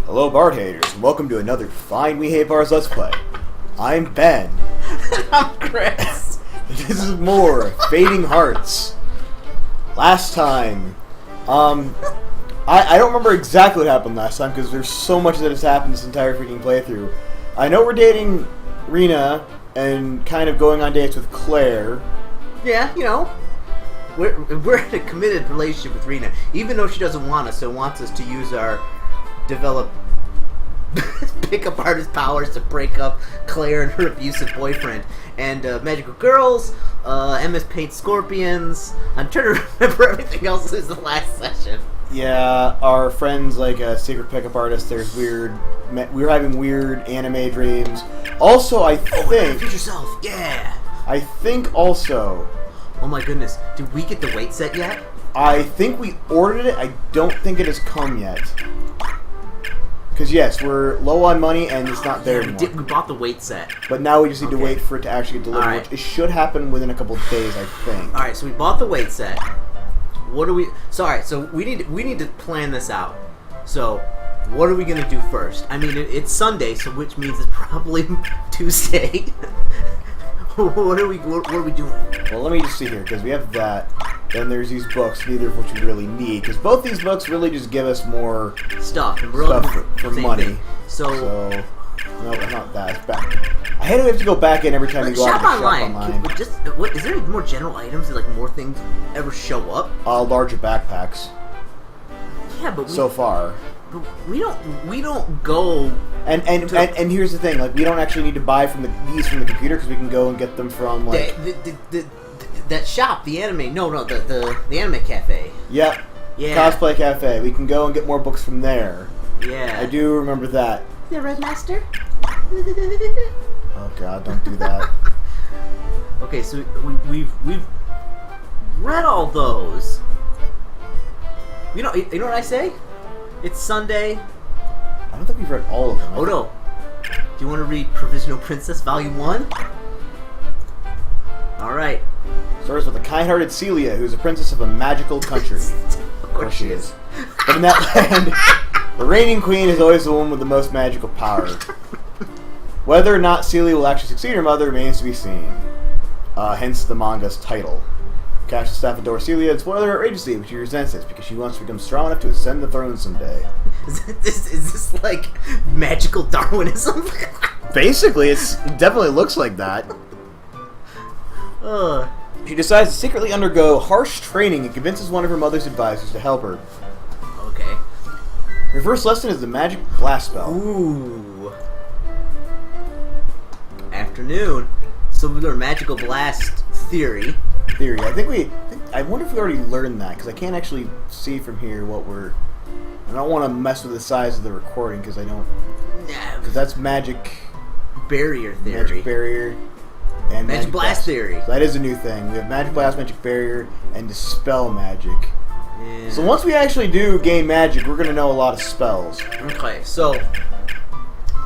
Hello, Bard haters, and welcome to another fine We Hate Bars Let's Play. I'm Ben. I'm Chris. This is more Fading Hearts. Last time, I don't remember exactly what happened last time because there's so much that has happened this entire freaking playthrough. I know we're dating Rina and kind of going on dates with Claire. Yeah, you know, we're in a committed relationship with Rina, even though she doesn't want us. So wants us to use our develop pickup artist powers to break up Claire and her abusive boyfriend. And magical girls, MS Paint scorpions. I'm trying to remember everything else since the last session. Yeah, our friends like a secret pickup artist. There's weird. We were having weird anime dreams. Also, I think. Future self, yeah. I think also. Oh my goodness, did we get the weight set yet? I think we ordered it. I don't think it has come yet. Because yes, we're low on money and it's not there anymore. We bought the weight set. But now we just need to wait for it to actually get delivered, Right. which it should happen within a couple of days, I think. Alright, so we bought the weight set. What do we... So we need to plan this out. So, what are we going to do first? I mean, it's Sunday, so which means it's probably Tuesday. What are we doing? Well, let me just see here, because we have that. Then there's these books, neither of which we really need. Because both these books really just give us more stuff for money. Thing. So no, not that. It's back. I hate that we have to go back in every time we go out to shop online. Is there any more general items that like more things ever show up? Larger backpacks. Yeah, but so far. But we don't go. And here's the thing, like we don't actually need to buy these from the computer because we can go and get them from like that shop, the anime. No, the anime cafe. Yep. Yeah. Cosplay cafe. We can go and get more books from there. Yeah. I do remember that. The Red Master. Oh God! Don't do that. Okay, so we've read all those. You know what I say? It's Sunday. I don't think we've read all of them. Oh no. Do you want to read Provisional Princess Volume 1? Alright. Starts with the kind-hearted Celia, who is a princess of a magical country. Of course she is. But in that land, the reigning queen is always the one with the most magical power. Whether or not Celia will actually succeed her mother remains to be seen. Hence the manga's title. Catch the staff adore Celia and spoil her outrageously, but she resents this because she wants to become strong enough to ascend the throne someday. Is this like magical Darwinism? Basically, it definitely looks like that. She decides to secretly undergo harsh training and convinces one of her mother's advisors to help her. Okay. Her first lesson is the magic blast spell. Ooh. Afternoon. So we learn magical blast theory. I wonder if we already learned that, because I can't actually see from here what we're... I don't want to mess with the size of the recording, because I don't... Because that's magic... Barrier theory. Magic barrier. And magic blast theory. So that is a new thing. We have magic blast, magic barrier, and dispel magic. Yeah. So once we actually do gain magic, we're going to know a lot of spells. Okay, so...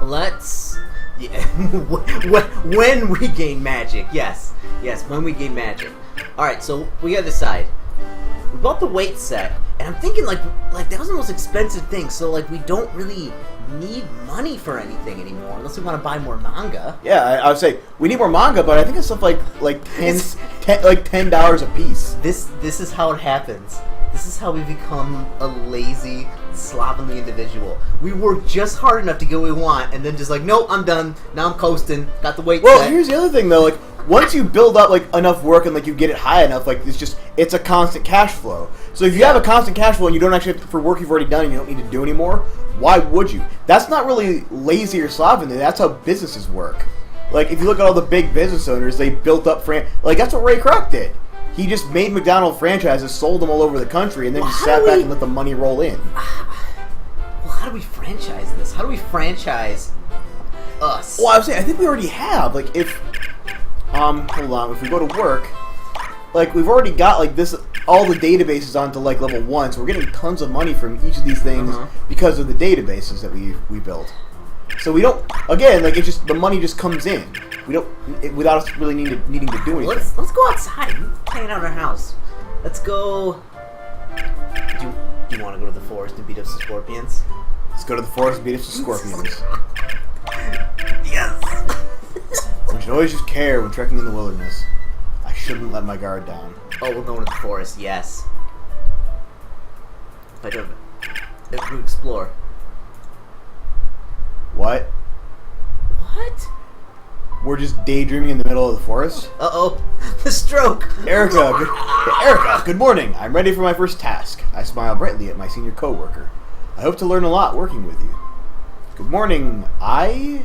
Let's... Yeah. When we gain magic, yes. Yes, when we gain magic. Alright, so we gotta decide. We bought the weight set, and I'm thinking like that was the most expensive thing, so like we don't really need money for anything anymore, unless we want to buy more manga. Yeah, I would say we need more manga, but I think it's stuff like $10 a piece. This is how it happens. This is how we become a lazy, slovenly individual. We work just hard enough to get what we want, and then just like, nope, I'm done. Now I'm coasting. Got the weight set. Well, here's the other thing though. Like, once you build up like enough work and like you get it high enough, like it's a constant cash flow. So if you have a constant cash flow and you don't actually have to, for work you've already done and you don't need to do anymore, why would you? That's not really lazy or slovenly. That's how businesses work. Like if you look at all the big business owners, they built up like that's what Ray Kroc did. He just made McDonald's franchises, sold them all over the country, and then just sat back and let the money roll in. Well, how do we franchise this? How do we franchise us? Well, I was saying, I think we already have. Like, if, hold on, if we go to work, like, we've already got, like, all the databases onto, like, level 1, so we're getting tons of money from each of these things because of the databases that we built. So we don't, again, like, the money just comes in. We don't, without us really needing to do anything. Let's go outside. We're playing out our house. Let's go. Do you want to go to the forest and beat up some scorpions? Let's go to the forest and beat up some scorpions. Yes! We should always use care when trekking in the wilderness. I shouldn't let my guard down. Oh, we're going to the forest, yes. If I don't... If we explore. What? What? We're just daydreaming in the middle of the forest? Uh-oh. The stroke! Erica, good morning. I'm ready for my first task. I smile brightly at my senior co-worker. I hope to learn a lot working with you. Good morning. How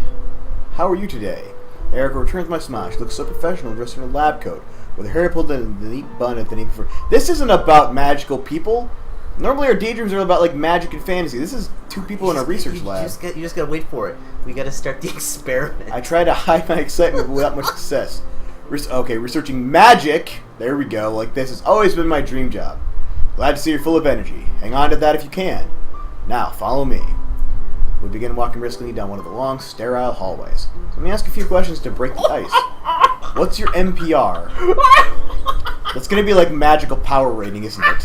are you today? Erica returns my smile. She looks so professional dressed in her lab coat, with her hair pulled in the neat bun at the knee before. This isn't about magical people. Normally our daydreams are about like magic and fantasy. This is two people in a research lab. You just gotta wait for it. We gotta start the experiment. I try to hide my excitement without much success. Researching magic. There we go. Like this has always been my dream job. Glad to see you're full of energy. Hang on to that if you can. Now, follow me. We begin walking briskly down one of the long, sterile hallways. So let me ask a few questions to break the ice. What's your NPR? That's gonna be like magical power rating, isn't it?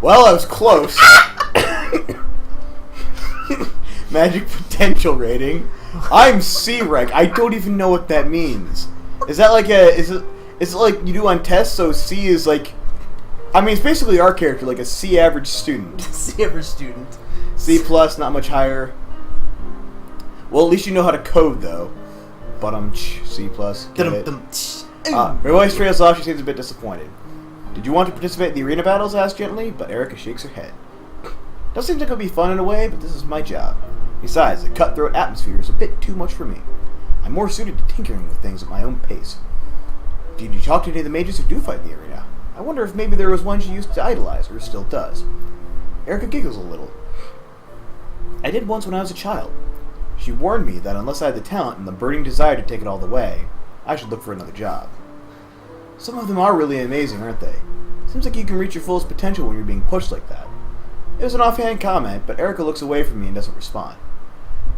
Well, I was close. Magic potential rating. I'm C-rank. I don't even know what that means. Is that like is it like you do on tests? So C is like, I mean, it's basically our character, like a C average student. C average student. C plus, not much higher. Well, at least you know how to code though. C plus. Her voice trails off. She seems a bit disappointed. Did you want to participate in the arena battles? Asked gently, but Erica shakes her head. Does seem like it would be fun in a way, but this is my job. Besides, the cutthroat atmosphere is a bit too much for me. I'm more suited to tinkering with things at my own pace. Did you talk to any of the mages who do fight in the arena? I wonder if maybe there was one she used to idolize, or still does. Erica giggles a little. I did once when I was a child. She warned me that unless I had the talent and the burning desire to take it all the way, I should look for another job. Some of them are really amazing, aren't they? Seems like you can reach your fullest potential when you're being pushed like that. It was an offhand comment, but Erica looks away from me and doesn't respond.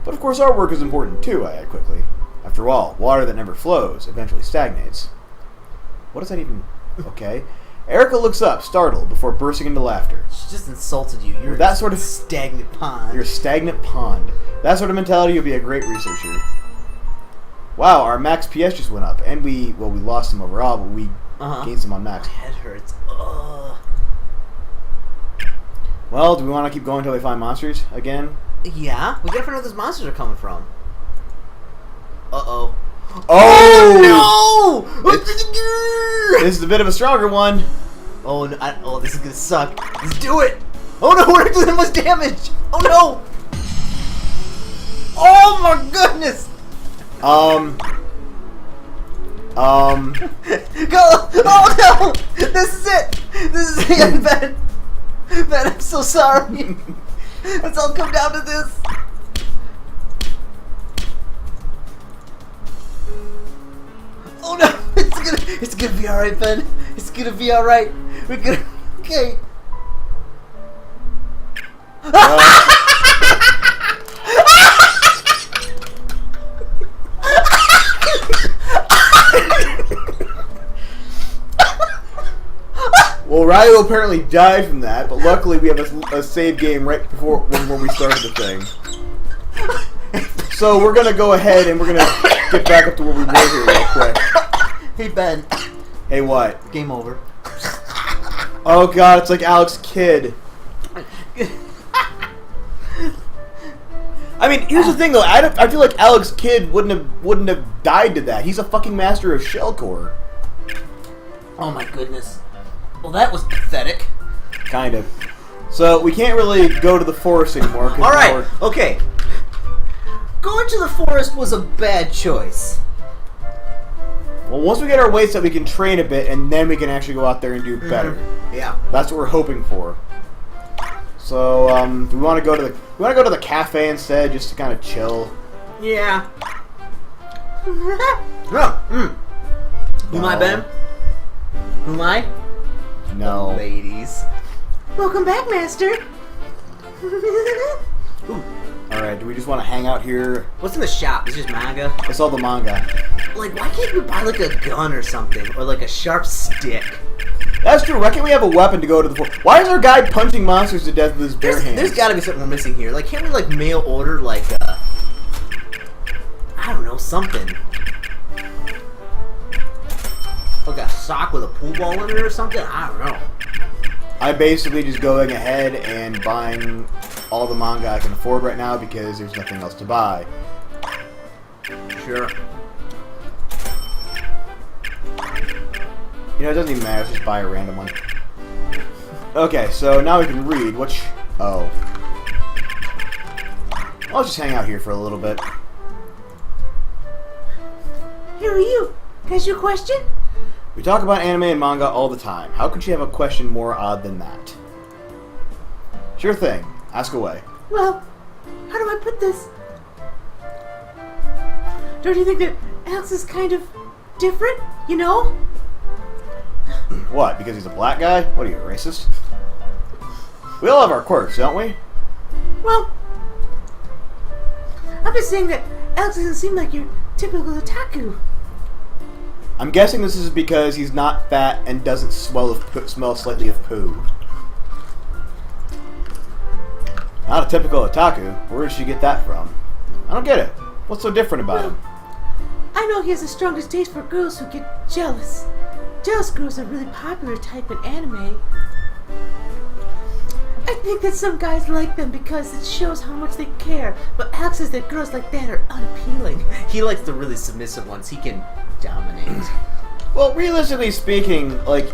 But of course our work is important too, I add quickly. After all, water that never flows eventually stagnates. What does that even... Okay. Erica looks up, startled, before bursting into laughter. She just insulted you. You're that sort of stagnant pond. You're a stagnant pond. That sort of mentality, you'll be a great researcher. Wow, our max PS just went up, and we lost some overall, but we gained some on max. My head hurts. Ugh. Well, do we want to keep going until we find monsters again? Yeah, we gotta find out where those monsters are coming from. Uh-oh. Oh! No! This is a bit of a stronger one. Oh, no, this is gonna suck. Let's do it! Oh no, we're doing the most damage! Oh no! Oh my goodness! Go! Oh no! This is it! This is the end, Ben! Ben, I'm so sorry! Let's all come down to this! Oh no! It's gonna be alright, Ben! It's gonna be alright! We're gonna... Okay! Well, Ryo apparently died from that, but luckily we have a save game right before when we started the thing. So we're gonna go ahead and we're gonna get back up to where we were here real quick. Hey Ben. Hey, what? Game over. Oh god, it's like Alex Kidd. I mean, here's the thing though. I feel like Alex Kidd wouldn't have died to that. He's a fucking master of shellcore. Oh my goodness. Well, that was pathetic. Kind of. So we can't really go to the forest anymore. All right. Okay. Going to the forest was a bad choice. Well, once we get our weights up, we can train a bit, and then we can actually go out there and do better. Yeah. That's what we're hoping for. So, do we want to go to the cafe instead, just to kind of chill? Yeah. Who am I, Ben? Who am I? No. The ladies. Welcome back, Master. Alright, do we just want to hang out here? What's in the shop? It's just manga? It's all the manga. Like, why can't we buy, like, a gun or something? Or, like, a sharp stick? That's true. Why can't we have a weapon to go to the forest? Why is our guy punching monsters to death with his bare hands? There's got to be something we're missing here. Like, can't we like mail order like I don't know, something. Like a sock with a pool ball in it or something? I don't know. I'm basically just going ahead and buying all the manga I can afford right now because there's nothing else to buy. Sure. You know, it doesn't even matter. Let's just buy a random one. Okay, so now we can read. Oh. I'll just hang out here for a little bit. Who are you? Has your question? We talk about anime and manga all the time. How could you have a question more odd than that? Sure thing. Ask away. Well, how do I put this? Don't you think that Alex is kind of different, you know? What, because he's a black guy? What are you, a racist? We all have our quirks, don't we? Well, I'm just saying that Alex doesn't seem like your typical otaku. I'm guessing this is because he's not fat and doesn't smell slightly of poo. Not a typical otaku. Where did she get that from? I don't get it. What's so different about him? I know he has the strongest taste for girls who get jealous. Jealous girls are a really popular type in anime. I think that some guys like them because it shows how much they care, but Alex says that girls like that are unappealing. He likes the really submissive ones. He can dominate. Well, realistically speaking, like,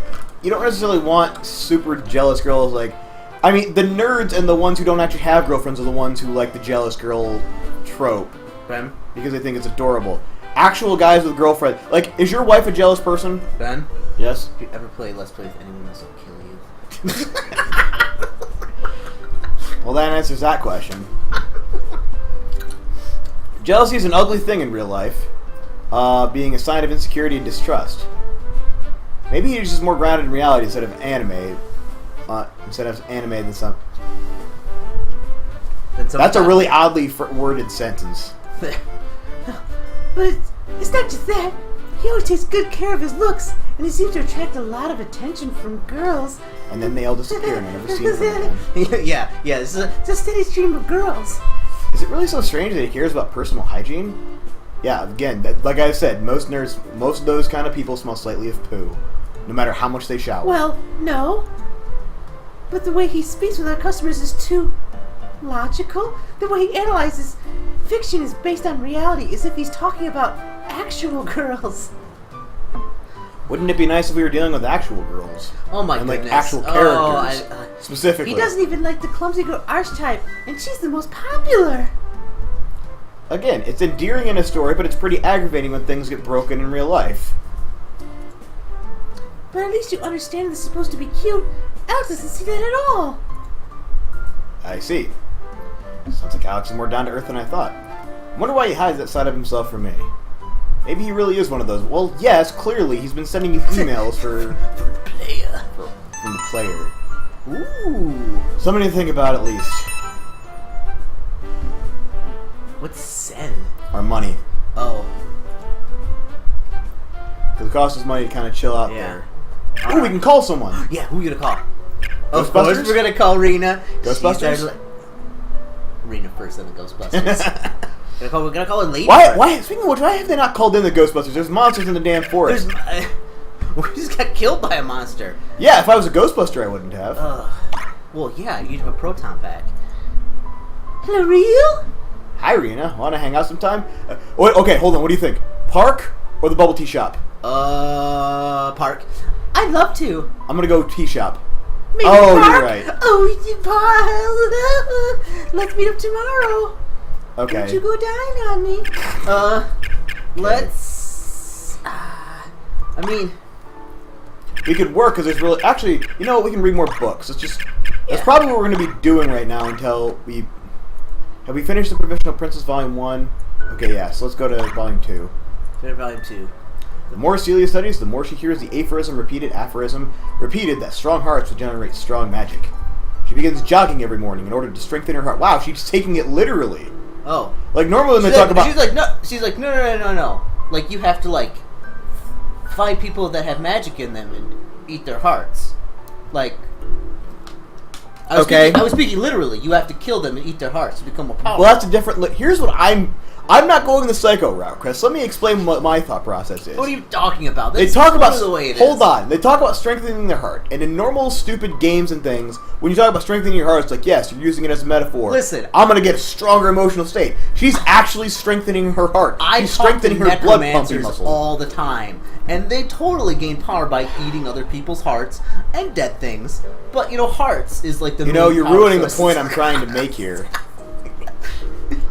you don't necessarily want super jealous girls, like... I mean, the nerds and the ones who don't actually have girlfriends are the ones who like the jealous girl trope. Ben? Because they think it's adorable. Actual guys with girlfriends... Like, is your wife a jealous person? Ben? Yes? If you ever play Let's Play with anyone else, I'll kill you. Well, that answers that question. Jealousy is an ugly thing in real life, being a sign of insecurity and distrust. Maybe he's just more grounded in reality instead of anime. Than some. That's a really oddly worded sentence. But it's not just that. He always takes good care of his looks, and he seems to attract a lot of attention from girls. And then they all disappear and I never see them again. yeah, it's a steady stream of girls. Is it really so strange that he cares about personal hygiene? Yeah, again, like I said, most of those kind of people smell slightly of poo, no matter how much they shower. Well, no. But the way he speaks with our customers is too logical. The way he analyzes fiction is based on reality, as if he's talking about actual girls. Wouldn't it be nice if we were dealing with actual girls? Oh my goodness. And like actual characters, specifically. He doesn't even like the clumsy girl archetype, and she's the most popular. Again, it's endearing in a story, but it's pretty aggravating when things get broken in real life. But at least you understand this is supposed to be cute. Alex doesn't see that at all. I see. Sounds like Alex is more down to earth than I thought. I wonder why he hides that side of himself from me. Maybe he really is one of those. Well, yes, clearly he's been sending you emails from the player. Ooh. Something to think about at least. What's send? Our money. Oh. Because it costs us money to kind of chill out there. Ooh, we can call someone. Yeah, who are we gonna call? Of Ghostbusters? course we're gonna call Rina. Ghostbusters? Rina first, then the Ghostbusters. We're gonna call her later. Why? Speaking of which, why have they not called in the Ghostbusters? There's monsters in the damn forest. We just got killed by a monster. Yeah, if I was a Ghostbuster, I wouldn't have. Well, yeah, you'd have a proton pack. Hello, Ryu? Hi, Rina. Want to hang out sometime? Okay, hold on. What do you think? Park or the bubble tea shop? Park. I'd love to. I'm gonna go tea shop. Maybe You're park? right. Oh, you park. Let's meet up tomorrow. Okay. Don't you go dying on me. Let's... I mean... We could work, because there's really... Actually, you know what? We can read more books. That's probably what we're going to be doing right now until we... Have we finished the Provisional Princess Volume 1? Okay, yeah, so let's go to Volume 2. Volume 2. The more Celia studies, the more she hears the aphorism repeated that strong hearts will generate strong magic. She begins jogging every morning in order to strengthen her heart. Wow, she's taking it literally. Oh. Like, normally when they talk about... She's like, no. Like, you have to, like, find people that have magic in them and eat their hearts. Like, Okay. I was speaking literally. You have to kill them and eat their hearts to become more powerful. Well, that's a different. Here's what I'm not going the psycho route, Chris. Let me explain what my thought process is. What are you talking about? They That's talk about the way it hold is. on. They talk about strengthening their heart, and in normal stupid games and things, when you talk about strengthening your heart, it's like yes, you're using it as a metaphor. Listen, I'm gonna get a stronger emotional state. She's actually strengthening her heart. I She's talk to strengthening her blood pumping necromancers muscle. all the time, and they totally gain power by eating other people's hearts and dead things. But hearts is like the You're power ruining the source. point I'm trying to make here.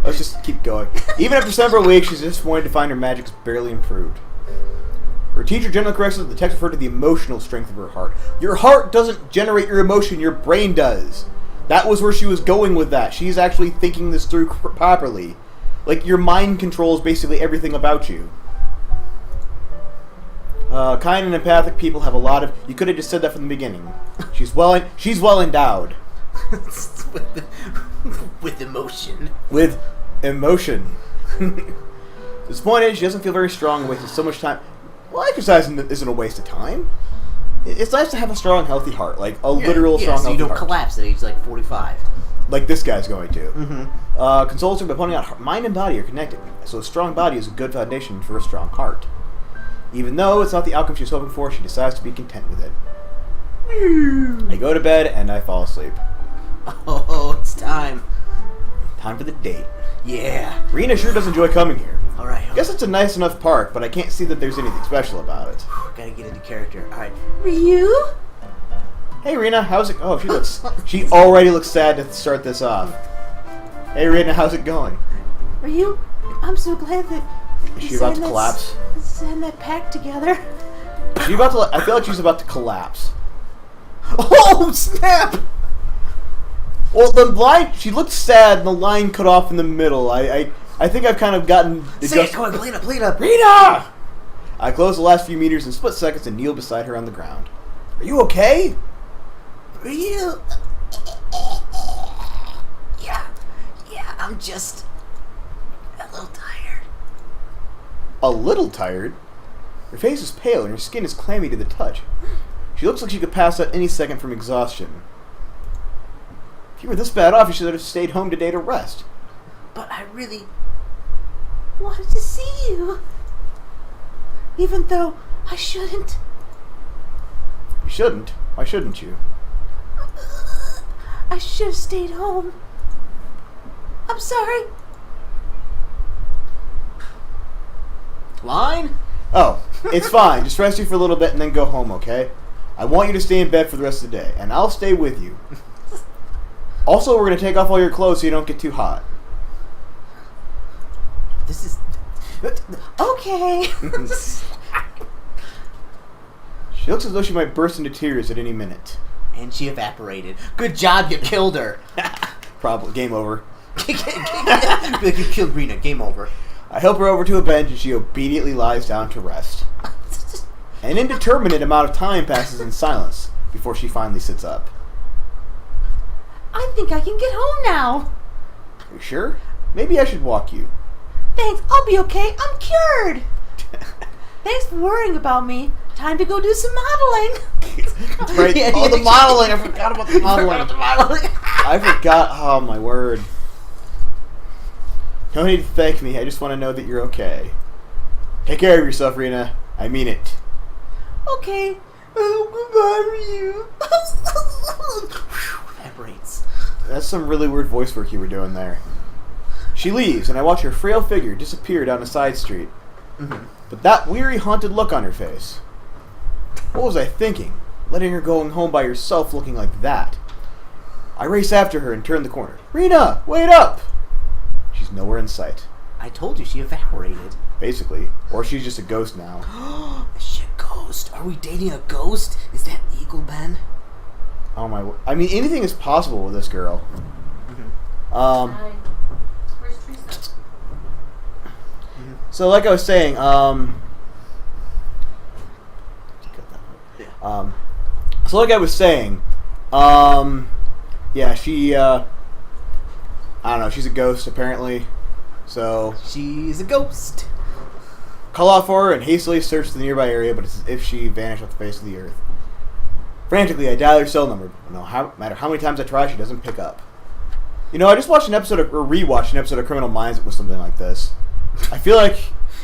Let's just keep going. Even after several weeks, she's disappointed to find her magic's barely improved. Her teacher generally corrects that the text referred to the emotional strength of her heart. Your heart doesn't generate your emotion, your brain does. That was where she was going with that. She's actually thinking this through properly. Like, your mind controls basically everything about you. Kind and empathic people have a lot of... You could have just said that from the beginning. She's well endowed. With emotion. With emotion. Disappointed, she doesn't feel very strong and wasted so much time. Well, exercising isn't a waste of time. It's nice to have a strong, healthy heart. Like, a literal strong, so healthy you don't heart. collapse at age, 45. Like this guy's going to. Mm-hmm. Consoles her by pointing out mind and body are connected. So a strong body is a good foundation for a strong heart. Even though it's not the outcome she's hoping for, she decides to be content with it. I go to bed and I fall asleep. Oh, it's time. Time for the date. Yeah. Rina sure does enjoy coming here. Alright. I guess it's a nice enough park, but I can't see that there's anything special about it. Gotta get into character. Alright. Ryu? Hey Rina, how's it? Oh, she already looks sad to start this off. Hey Rina, how's it going? Ryu? I'm so glad that Is she about to collapse? Send that pack together. Is she about to? I feel like she's about to collapse. Oh, snap! Well, the line, she looked sad and the line cut off in the middle. I think I've kind of gotten... Say it, come on, play it up. Rina! I closed the last few meters in split seconds and kneeled beside her on the ground. Are you okay? Ryu? Yeah, I'm just a little tired. A little tired? Her face is pale and her skin is clammy to the touch. She looks like she could pass out any second from exhaustion. If you were this bad off, you should have stayed home today to rest. But I really... Wanted to see you. Even though I shouldn't. You shouldn't. Why shouldn't you? I should have stayed home. I'm sorry. Line? Oh, it's fine. Just rest you for a little bit and then go home, okay? I want you to stay in bed for the rest of the day, and I'll stay with you. Also, we're going to take off all your clothes so you don't get too hot. This is... Okay. She looks as though she might burst into tears at any minute. And she evaporated. Good job, you killed her. Probably. Game over. You killed Rina. Game over. I help her over to a bench and she obediently lies down to rest. An indeterminate amount of time passes in silence before she finally sits up. I think I can get home now. Are you sure? Maybe I should walk you. Thanks, I'll be okay. I'm cured. Thanks for worrying about me. Time to go do some modeling. That's right. Oh, the modeling. I forgot about the modeling. I forgot. Oh, my word. No need to thank me. I just want to know that you're okay. Take care of yourself, Rina. I mean it. Okay. Oh, goodbye, Ryu. Evaporates. That's some really weird voice work you were doing there. She leaves, and I watch her frail figure disappear down a side street. Mm-hmm. But that weary, haunted look on her face. What was I thinking? Letting her going home by herself looking like that. I race after her and turn the corner. Rina, wait up! She's nowhere in sight. I told you she evaporated. Basically. Or she's just a ghost now. Is she a ghost? Are we dating a ghost? Is that legal, Ben? Oh my... I mean, anything is possible with this girl. Mm-hmm. Where's Teresa? So like I was saying, so like I was saying, yeah, she, I don't know, she's a ghost apparently, so She's a ghost. call out for her and hastily search the nearby area, but it's as if she vanished off the face of the earth. Frantically, I dial her cell number. No matter how many times I try, she doesn't pick up. You know, I just watched an episode or rewatched an episode of Criminal Minds that was something like this. I feel like...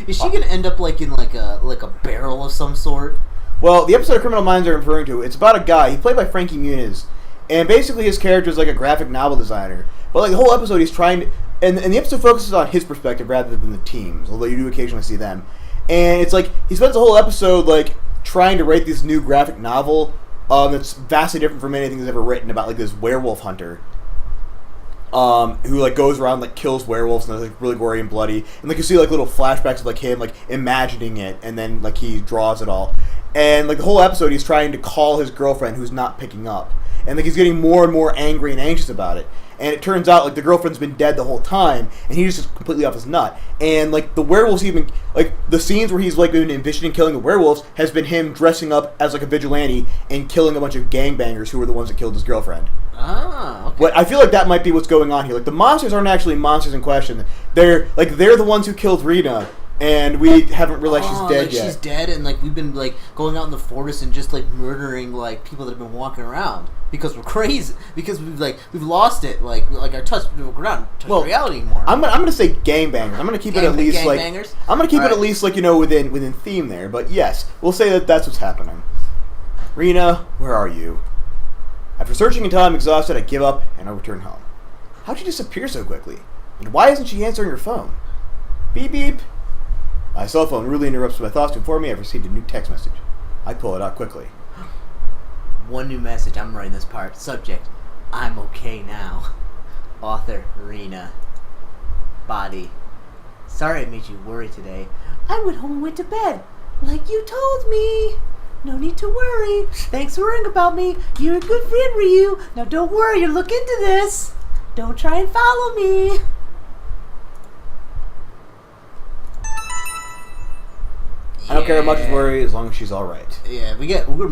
Is she gonna end up like in like a barrel of some sort? Well, the episode of Criminal Minds I'm referring to, it's about a guy. He played by Frankie Muniz. And basically his character is like a graphic novel designer. But like the whole episode he's trying to... And the episode focuses on his perspective rather than the team's, although you do occasionally see them. And it's like, he spends the whole episode like trying to write this new graphic novel that's vastly different from anything he's ever written about like this werewolf hunter. Who like goes around like kills werewolves and they're like really gory and bloody, and like you see like little flashbacks of like him like imagining it, and then like he draws it all, and like the whole episode he's trying to call his girlfriend who's not picking up, and like he's getting more and more angry and anxious about it, and it turns out like the girlfriend's been dead the whole time, and he's just completely off his nut, and like the werewolves even like the scenes where he's like been envisioning killing the werewolves has been him dressing up as like a vigilante and killing a bunch of gangbangers who were the ones that killed his girlfriend. Ah, okay. But I feel like that might be what's going on here. Like the monsters aren't actually monsters in question. They're the ones who killed Rina, and we haven't realized she's dead like yet. She's dead, and like we've been like going out in the forest and just like murdering like people that have been walking around because we're crazy, because we've lost it, like our touch reality anymore. I'm gonna say gangbangers. I'm gonna keep it at least like I'm gonna keep it at least like within theme there. But yes, we'll say that that's what's happening. Rina, where are you? After searching until I'm exhausted, I give up and I return home. How'd she disappear so quickly? And why isn't she answering her phone? Beep beep. My cell phone really interrupts my thoughts to inform me I've received a new text message. I pull it out quickly. One new message. I'm writing this part. Subject: I'm okay now. Author: Rina. Body: sorry I made you worry today. I went home and went to bed, like you told me. No need to worry. Thanks for worrying about me. You're a good friend, Ryu. Now don't worry, you'll look into this. Don't try and follow me. I don't care how much is worry as long as she's alright. Yeah, we're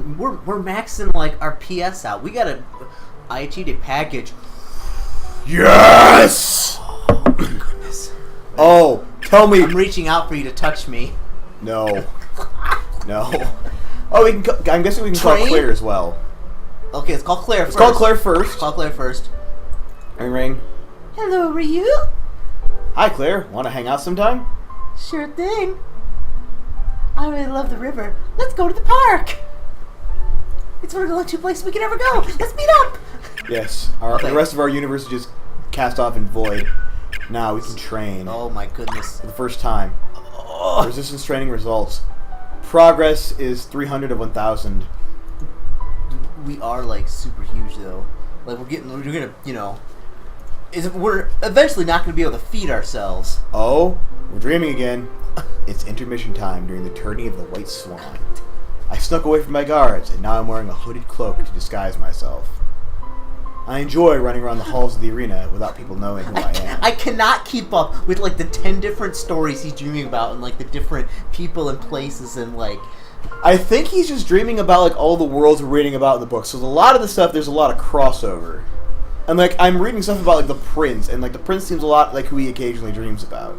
maxing like our PS out. I achieved a package. Yes! Oh my goodness. Oh, tell me. I'm reaching out for you to touch me. No. No. Oh, I'm guessing we can call Claire as well. Okay, let's call Claire first. Let's call Claire first. Call Claire first. Ring ring. Hello, Ryu. Hi, Claire. Want to hang out sometime? Sure thing. I really love the river. Let's go to the park. It's one of the only two places we can ever go. Let's meet up. Yes. The rest of our universe is just cast off in void. Now we can train. Oh my goodness. For the first time. Resistance training results. Progress is 300 of 1,000. We are like super huge though. Like we're gonna, we're eventually not gonna be able to feed ourselves. Oh, we're dreaming again. It's intermission time during the tourney of the White Swan. I snuck away from my guards, and now I'm wearing a hooded cloak to disguise myself. I enjoy running around the halls of the arena without people knowing who I am. I cannot keep up with like the 10 different stories he's dreaming about and like the different people and places and like... I think he's just dreaming about like all the worlds we're reading about in the book. So a lot of the stuff, there's a lot of crossover. And like I'm reading stuff about like the Prince, and like the Prince seems a lot like who he occasionally dreams about.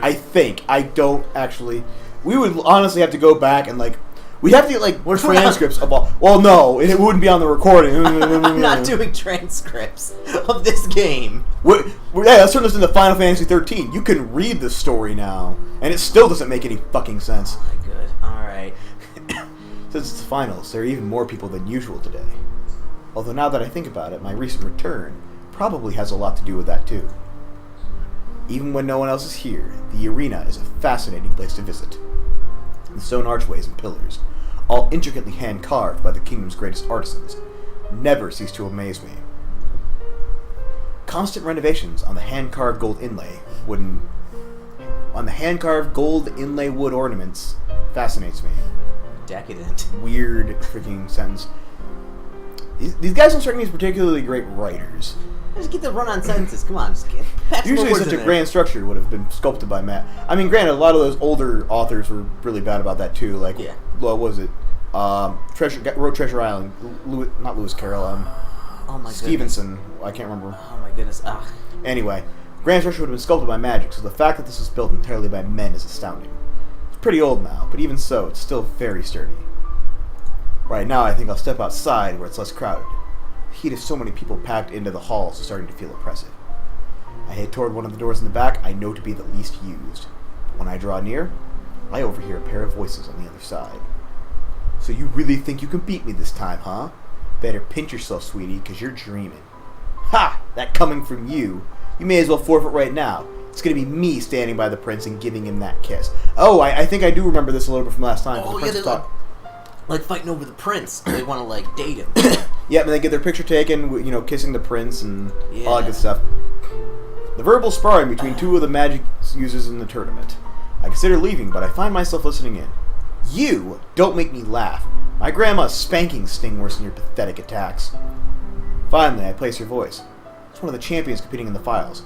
I think. I don't actually... We would honestly have to go back and like... We'd have to get like transcripts of all... Well, no, it wouldn't be on the recording. I'm not doing transcripts of this game. Yeah, let's turn this into Final Fantasy 13. You can read the story now, and it still doesn't make any fucking sense. Oh my good. Alright. Since it's the finals, there are even more people than usual today. Although now that I think about it, my recent return probably has a lot to do with that too. Even when no one else is here, the arena is a fascinating place to visit. The stone archways and pillars, all intricately hand-carved by the kingdom's greatest artisans, never cease to amaze me. Constant renovations on the hand-carved gold inlay wood ornaments fascinates me. Decadent. Weird freaking sentence. These guys don't strike me as particularly great writers. Just get the run-on sentences. Come on, just get... Usually such a grand structure would have been sculpted by Matt. I mean, granted, a lot of those older authors were really bad about that too. Like, yeah. What was it? Wrote Treasure Island. Not Lewis Carroll. Oh my Stevenson. I can't remember. Oh my goodness. Ugh. Anyway, grand structure would have been sculpted by magic, so the fact that this was built entirely by men is astounding. It's pretty old now, but even so, it's still very sturdy. Right now, I think I'll step outside where it's less crowded. The heat of so many people packed into the halls is starting to feel oppressive. I head toward one of the doors in the back I know to be the least used. But when I draw near, I overhear a pair of voices on the other side. So you really think you can beat me this time, huh? Better pinch yourself, sweetie, because you're dreaming. Ha! That coming from you. You may as well forfeit right now. It's going to be me standing by the prince and giving him that kiss. Oh, I think I do remember this a little bit from last time. Oh, the yeah, prince they're like fighting over the prince. They want to, like, date him. Yeah, and they get their picture taken, you know, kissing the prince and all that good stuff. The verbal sparring between two of the magic users in the tournament. I consider leaving, but I find myself listening in. You don't make me laugh. My grandma's spankings sting worse than your pathetic attacks. Finally, I place her voice. It's one of the champions competing in the finals.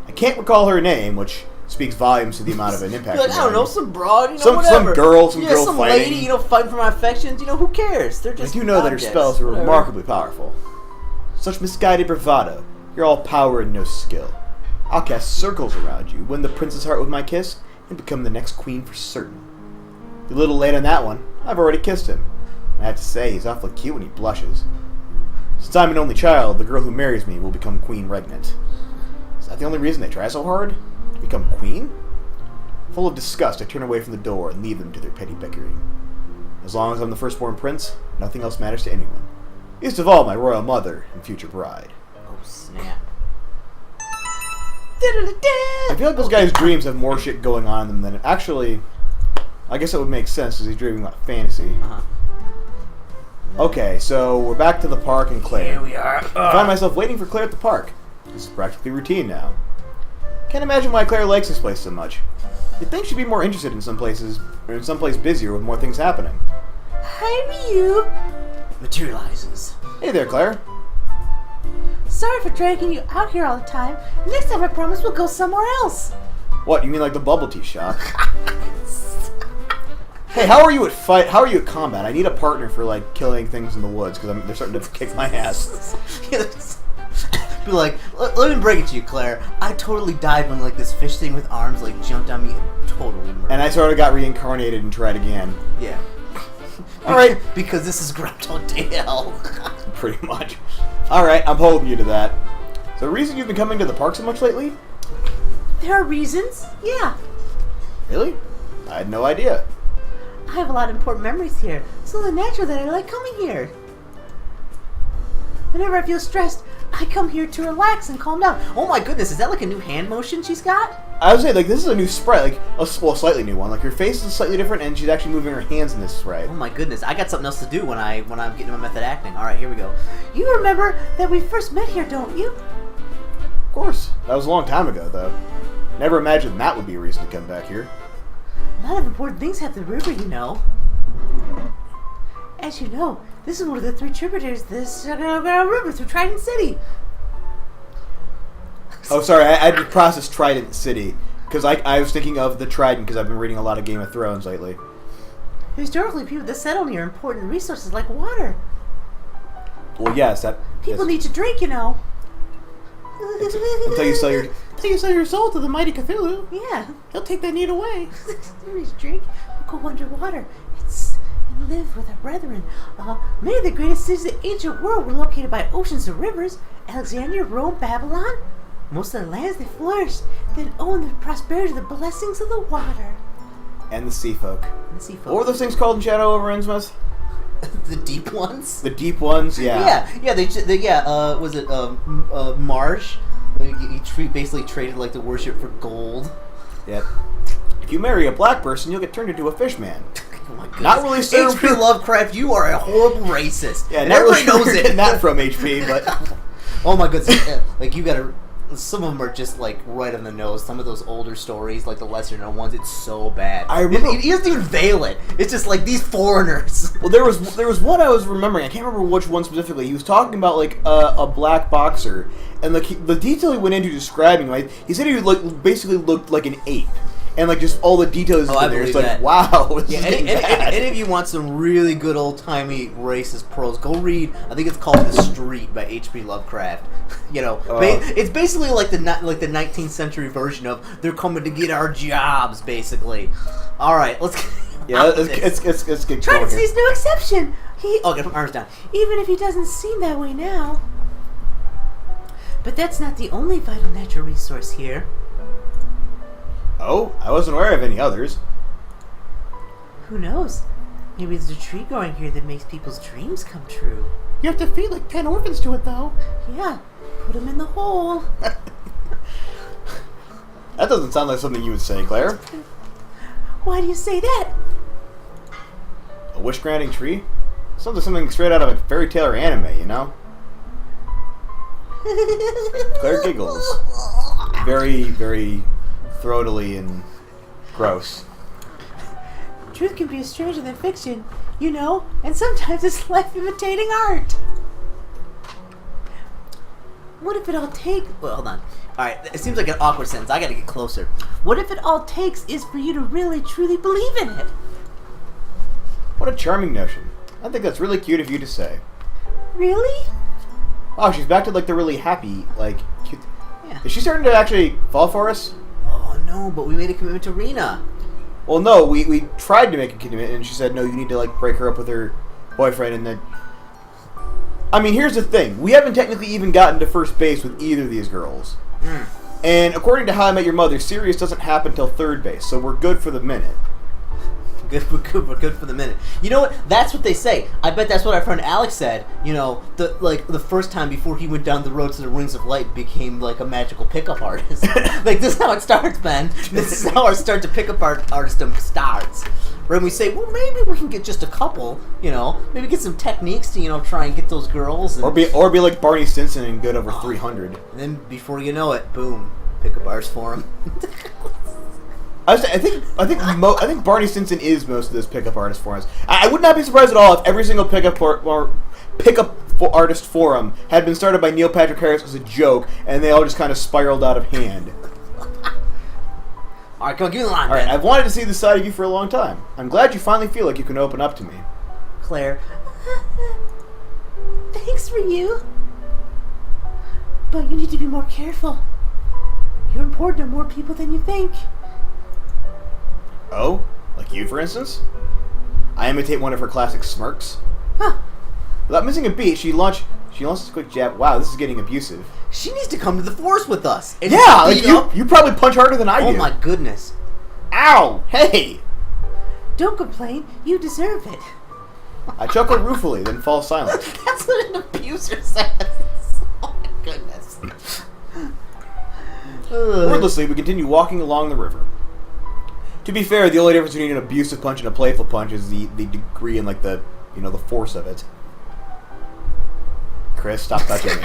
I can't recall her name, which speaks volumes to the amount of an impact. Like, I don't know, some broad, you know, some whatever. Some girl some fighting. lady, you know, fighting for my affections. You know, who cares? They're just I do know that her objects. spells are Whatever. remarkably powerful. Such misguided bravado. You're all power and no skill. I'll cast circles around you, win the prince's heart with my kiss, and become the next queen for certain. You're a little late on that one. I've already kissed him. I have to say, he's awfully cute when he blushes. Since I'm an only child, the girl who marries me will become queen regnant. Is that the only reason they try so hard? To become queen? Full of disgust, I turn away from the door and leave them to their petty bickering. As long as I'm the firstborn prince, nothing else matters to anyone. Least of all, my royal mother and future bride. Oh, snap. I feel like this guy's dreams have more shit going on in them than actually. I guess it would make sense because he's dreaming about fantasy. Okay, so we're back to the park and Claire. Here we are. I find myself waiting for Claire at the park. This is practically routine now. Can't imagine why Claire likes this place so much. You'd think she'd be more interested in some places, or in some place busier with more things happening. Hi, Ryu. Materializes. Hey there, Claire. Sorry for dragging you out here all the time. Next time I promise we'll go somewhere else. What, you mean like the bubble tea shop? Hey, how are you at fight? How are you at combat? I need a partner for like killing things in the woods because they're starting to kick my ass. Be like, let me break it to you, Claire. I totally died when like this fish thing with arms like jumped on me and totally murdered. And I sort of got reincarnated and tried again. Yeah. All right. Because this is Groundhog Day hell. Pretty much. All right, I'm holding you to that. So the reason you've been coming to the park so much lately? There are reasons. Yeah. Really? I had no idea. I have a lot of important memories here. It's only natural that I like coming here. Whenever I feel stressed, I come here to relax and calm down. Oh my goodness, is that like a new hand motion she's got? I would say, like, this is a new sprite, like, a slightly new one. Like, her face is slightly different, and she's actually moving her hands in this sprite. Oh my goodness, I got something else to do when I'm getting my method acting. All right, here we go. You remember that we first met here, don't you? Of course. That was a long time ago, though. Never imagined that would be a reason to come back here. A lot of important things have the river, you know. As you know, this is one of the 3 tributaries of this river through Trident City. Oh, sorry, I had to process Trident City. Because I was thinking of the Trident, because I've been reading a lot of Game of Thrones lately. Historically, people that settle near important resources like water. Well, yes, that... People yes. need to drink, you know. Until you sell your soul to the mighty Cthulhu. Yeah. He'll take that need away. They need to drink. We'll go underwater. And live with our brethren. Many of the greatest cities of the ancient world were located by oceans and rivers. Alexandria, Rome, Babylon. Most of the lands they flourished, then owned the prosperity, the blessings of the water. And the sea folk. And the sea folk. What were those things called in Shadow over Innsmouth? The deep ones? The deep ones, yeah. Yeah, was it Marsh? He basically traded like the worship for gold. Yep. If you marry a black person, you'll get turned into a fish man. Oh my goodness. Not really served. H.P. Lovecraft, you are a horrible racist. Yeah, and not really everybody knows sure it. getting that from HP, but Oh my goodness. Like, you gotta... Some of them are just, like, right on the nose. Some of those older stories, like the lesser-known ones, it's so bad. I remember... He doesn't even veil it. It's just, like, these foreigners. Well, there was one I was remembering. I can't remember which one specifically. He was talking about, like, a black boxer, and, like, the detail he went into describing, like, he said he, like, basically looked like an ape. And, like, just all the details in there. It's like, that. wow, this Yeah, is getting bad. and if you want some really good old-timey racist prose, go read, I think it's called The Street by H.P. Lovecraft. You know, it's basically like the 19th century version of they're coming to get our jobs, basically. All right, let's get Yeah, let's get going Trident here. City's no exception. Okay, put my arms down. Even if he doesn't seem that way now. But that's not the only vital natural resource here. Oh, I wasn't aware of any others. Who knows? Maybe there's a tree growing here that makes people's dreams come true. You have to feed like 10 orphans to it, though. Yeah, put them in the hole. That doesn't sound like something you would say, Claire. Why do you say that? A wish-granting tree? Sounds like something straight out of a fairy tale or anime, you know? Claire giggles. Very, very throatily and gross. Truth can be stranger than fiction, you know, and sometimes it's life imitating art. What if it all takes... Well, hold on. Alright, it seems like an awkward sentence. I gotta get closer. What if it all takes is for you to really, truly believe in it? What a charming notion. I think that's really cute of you to say. Really? Wow, she's back to like the really happy, like, cute. Yeah. Is she starting to actually fall for us? Oh, no, but we made a commitment to Rina. Well, no, we tried to make a commitment, and she said, no, you need to, like, break her up with her boyfriend, and then... I mean, here's the thing. We haven't technically even gotten to first base with either of these girls. And according to How I Met Your Mother, Sirius doesn't happen till third base, so we're good for the minute. We're good for the minute. You know what? That's what they say. I bet that's what our friend Alex said. You know, the first time before he went down the road to the Rings of Light became like a magical pickup artist. Like, this is how it starts, Ben. This is how our start to pickup artistdom starts. When we say, well, maybe we can get just a couple. You know, maybe get some techniques to, you know, try and get those girls. And, Or be like Barney Stinson and good over 300. and then before you know it, boom, pickup artist for him. I think Barney Stinson is most of this pickup artist forums. I would not be surprised at all if every single pickup artist forum had been started by Neil Patrick Harris as a joke, and they all just kind of spiraled out of hand. All right, come on, give me the line. All right, Ben. I've wanted to see this side of you for a long time. I'm glad you finally feel like you can open up to me. Claire. Thanks for you. But you need to be more careful. You're important to more people than you think. Oh, like you, for instance? I imitate one of her classic smirks. Huh. Without missing a beat, she launches a quick jab. Wow, this is getting abusive. She needs to come to the force with us. And Yeah, like beat up. you probably punch harder than I do. Oh my goodness. Ow! Hey! Don't complain. You deserve it. I chuckle ruefully, then fall silent. That's what an abuser says. Oh my goodness. Wordlessly, we continue walking along the river. To be fair, the only difference between an abusive punch and a playful punch is the degree and like the force of it. Chris, stop touching me.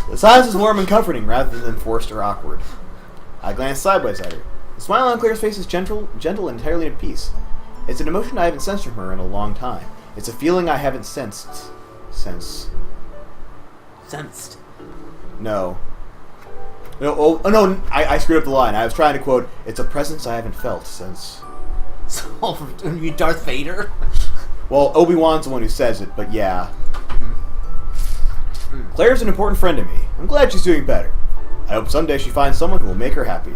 The silence is warm and comforting rather than forced or awkward. I glance sideways at her. The smile on Claire's face is gentle and entirely at peace. It's an emotion I haven't sensed from her in a long time. It's a feeling I haven't sensed since... Sensed. No. No, no, I screwed up the line. I was trying to quote, it's a presence I haven't felt since... So, you Darth Vader? Well, Obi-Wan's the one who says it, but yeah. Claire's an important friend to me. I'm glad she's doing better. I hope someday she finds someone who will make her happy.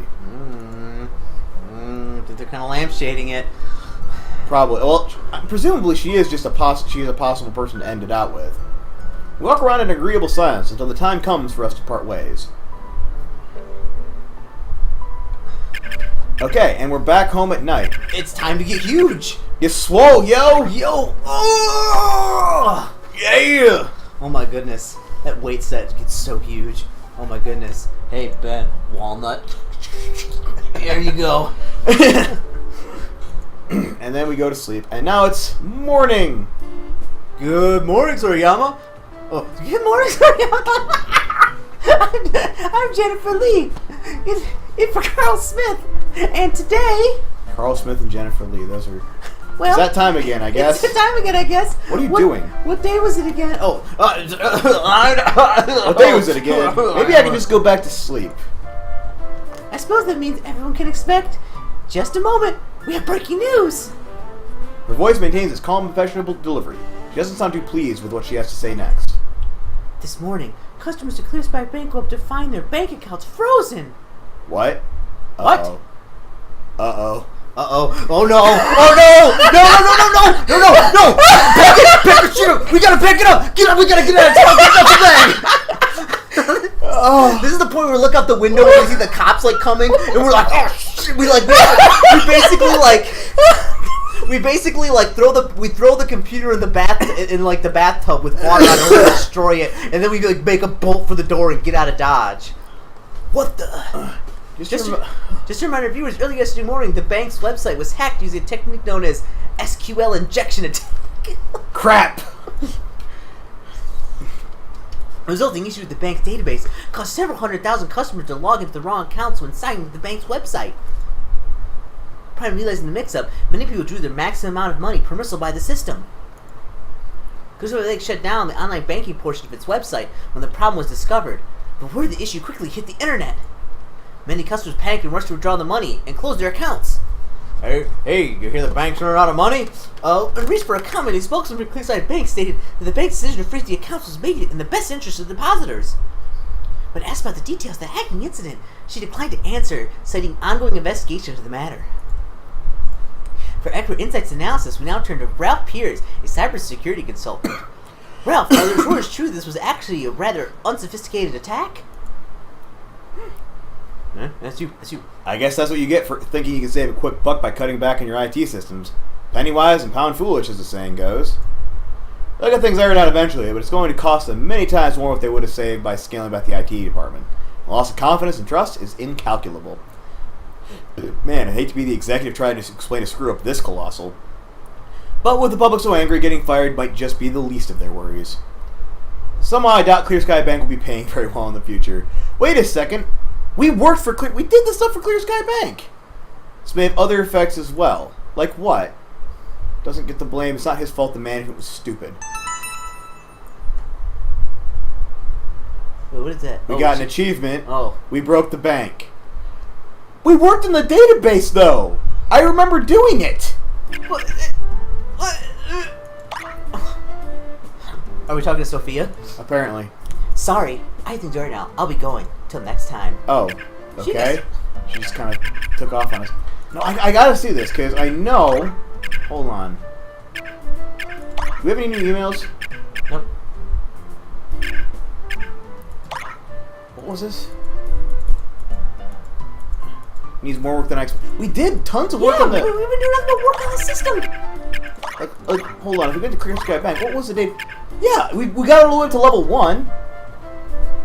Think they're kind of lampshading it. Probably. Well, presumably she is just a possible person to end it out with. We walk around in agreeable silence until the time comes for us to part ways. Okay, and we're back home at night. It's time to get huge. You swole, yo! Yo! Oh! Yeah! Oh my goodness. That weight set gets so huge. Oh my goodness. Hey, Ben, walnut. There you go. And then we go to sleep, and now it's morning! Good morning, Soriyama. Oh, Good morning, Sorry. I'm Jennifer Lee. It's for Carl Smith. And today... Carl Smith and Jennifer Lee, those are... Well, it's that time again, I guess. It's the time again, I guess. What are you doing? What day was it again? Oh, What day was it again? Maybe I can just go back to sleep. I suppose that means everyone can expect... Just a moment. We have breaking news. Her voice maintains its calm, professional delivery. She doesn't sound too pleased with what she has to say next. This morning, customers to Clear Spy Bank go up to find their bank accounts frozen. What? What? Uh-oh. Uh-oh. Uh-oh. Oh, no. Oh, no. No. Pick it, shoot him. We gotta pick it up. Get up. We gotta get out of town. Get out the bag. Oh. This is the point where we look out the window and we see the cops, like, coming. And we're like, oh, shit. We basically throw the computer in the bathtub with water on it and destroy it. And then we, like, make a bolt for the door and get out of Dodge. What the... Just to remind our viewers, early yesterday morning, the bank's website was hacked using a technique known as SQL injection attack. Crap. The resulting issue with the bank's database caused several 100,000 customers to log into the wrong accounts when signing into the bank's website. Prior to realizing the mix-up, many people drew their maximum amount of money permissible by the system. Customer Bank shut down the online banking portion of its website when the problem was discovered, but word of the issue quickly hit the internet. Many customers panicked and rushed to withdraw the money and close their accounts. Hey, you hear the bank's running out of money? In reach for a comment, a spokesman for Clearside Bank stated that the bank's decision to freeze the accounts was made in the best interest of the depositors. When asked about the details of the hacking incident, she declined to answer, citing ongoing investigation into the matter. For accurate insights analysis, we now turn to Ralph Pierce, a cybersecurity consultant. Ralph, are the reports true this was actually a rather unsophisticated attack? That's you. I guess that's what you get for thinking you can save a quick buck by cutting back on your IT systems. Penny wise and pound foolish, as the saying goes. They'll get things ironed out eventually, but it's going to cost them many times more what they would have saved by scaling back the IT department. The loss of confidence and trust is incalculable. Man, I hate to be the executive trying to explain a screw-up this colossal. But with the public so angry, getting fired might just be the least of their worries. Somehow I doubt Clear Sky Bank will be paying very well in the future. Wait a second. We did this stuff for Clear Sky Bank. This may have other effects as well. Like what? Doesn't get the blame. It's not his fault the management was stupid. Wait, what is that? We got an achievement. Oh. We broke the bank. We worked in the database, though. I remember doing it. Are we talking to Sophia? Apparently. Sorry, I have to do it now. I'll be going. Till next time. Oh, okay. She just kind of took off on us. No, I gotta see this, because I know... Hold on. Do we have any new emails? Nope. What was this? Needs more work than I expected. We did tons of work on the... we've been doing nothing but work on the system. Like, hold on. If we get to Clear Sky Bank, what was the date? Yeah, we got all the way up to level 1.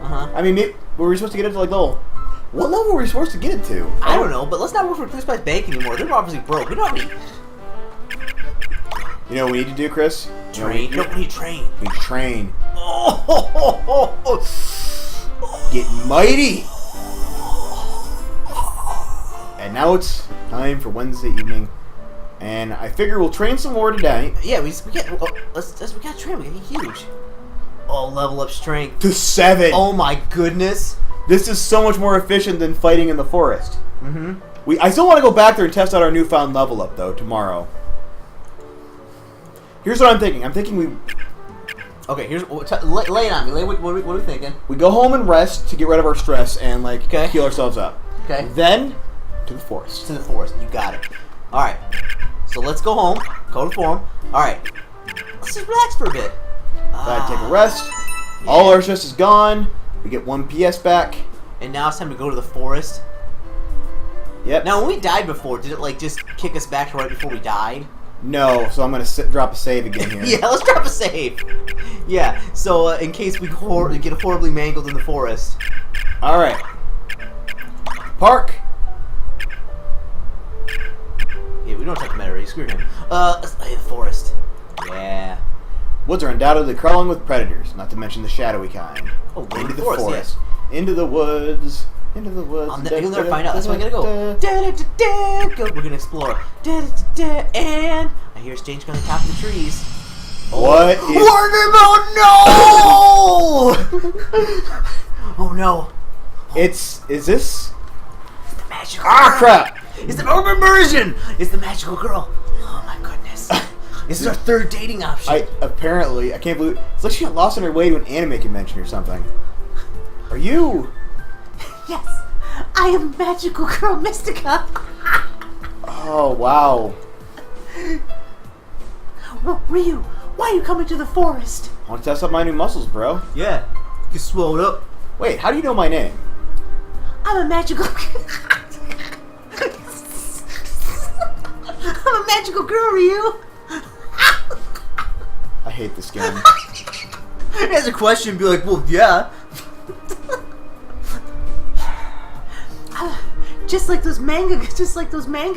Uh-huh. I mean, were we supposed to get it to like level... What level were we supposed to get it to? I don't know, but let's not work for Clear Sky Bank anymore. They're obviously broke. We don't need... You know what we need to do, Chris? Train. We need train. We train. Get mighty. And now it's time for Wednesday evening, and I figure we'll train some more today. Yeah, we got train. We gotta get huge. Oh, level up strength To 7. Oh my goodness. This is so much more efficient than fighting in the forest. Mm-hmm. I still want to go back there and test out our newfound level up though tomorrow. Here's what I'm thinking. I'm thinking we Okay, here's lay it on me. What are we thinking? We go home and rest to get rid of our stress and like heal ourselves up. Okay. Then to the forest. To the forest. You got it. All right. So let's go home. Go to form. All right. Let's just relax for a bit. Gotta take a rest. Yeah. All our stress is gone. We get 1 PS back. And now it's time to go to the forest. Yep. Now, when we died before, did it like just kick us back to right before we died? No, so I'm gonna drop a save again here. Yeah, let's drop a save. Yeah, so in case we get horribly mangled in the forest. All right. Park. Yeah, we don't have to matter. You screwed him. The forest. Yeah. Woods are undoubtedly crawling with predators, not to mention the shadowy kind. Oh, into the forest. Yeah. Into the woods. Into the woods. You'll never find out. That's why I gotta go. Go. We're gonna explore. And I hear strange on the top of the trees. What? No! Oh no! Is this? It's the magical. Crap! It's the immersion. It's the magical girl. Oh my goodness! This is our third dating option. I can't believe it's like she got lost on her way to an anime convention or something. Are you? Yes, I am Magical Girl Mystica. Oh, wow. Well, Ryu, why are you coming to the forest? I want to test out my new muscles, bro. Yeah. You swelled up. Wait, how do you know my name? I'm a magical... I'm a magical girl, Ryu. I hate this game. As a question, be like, well, yeah. Just like those manga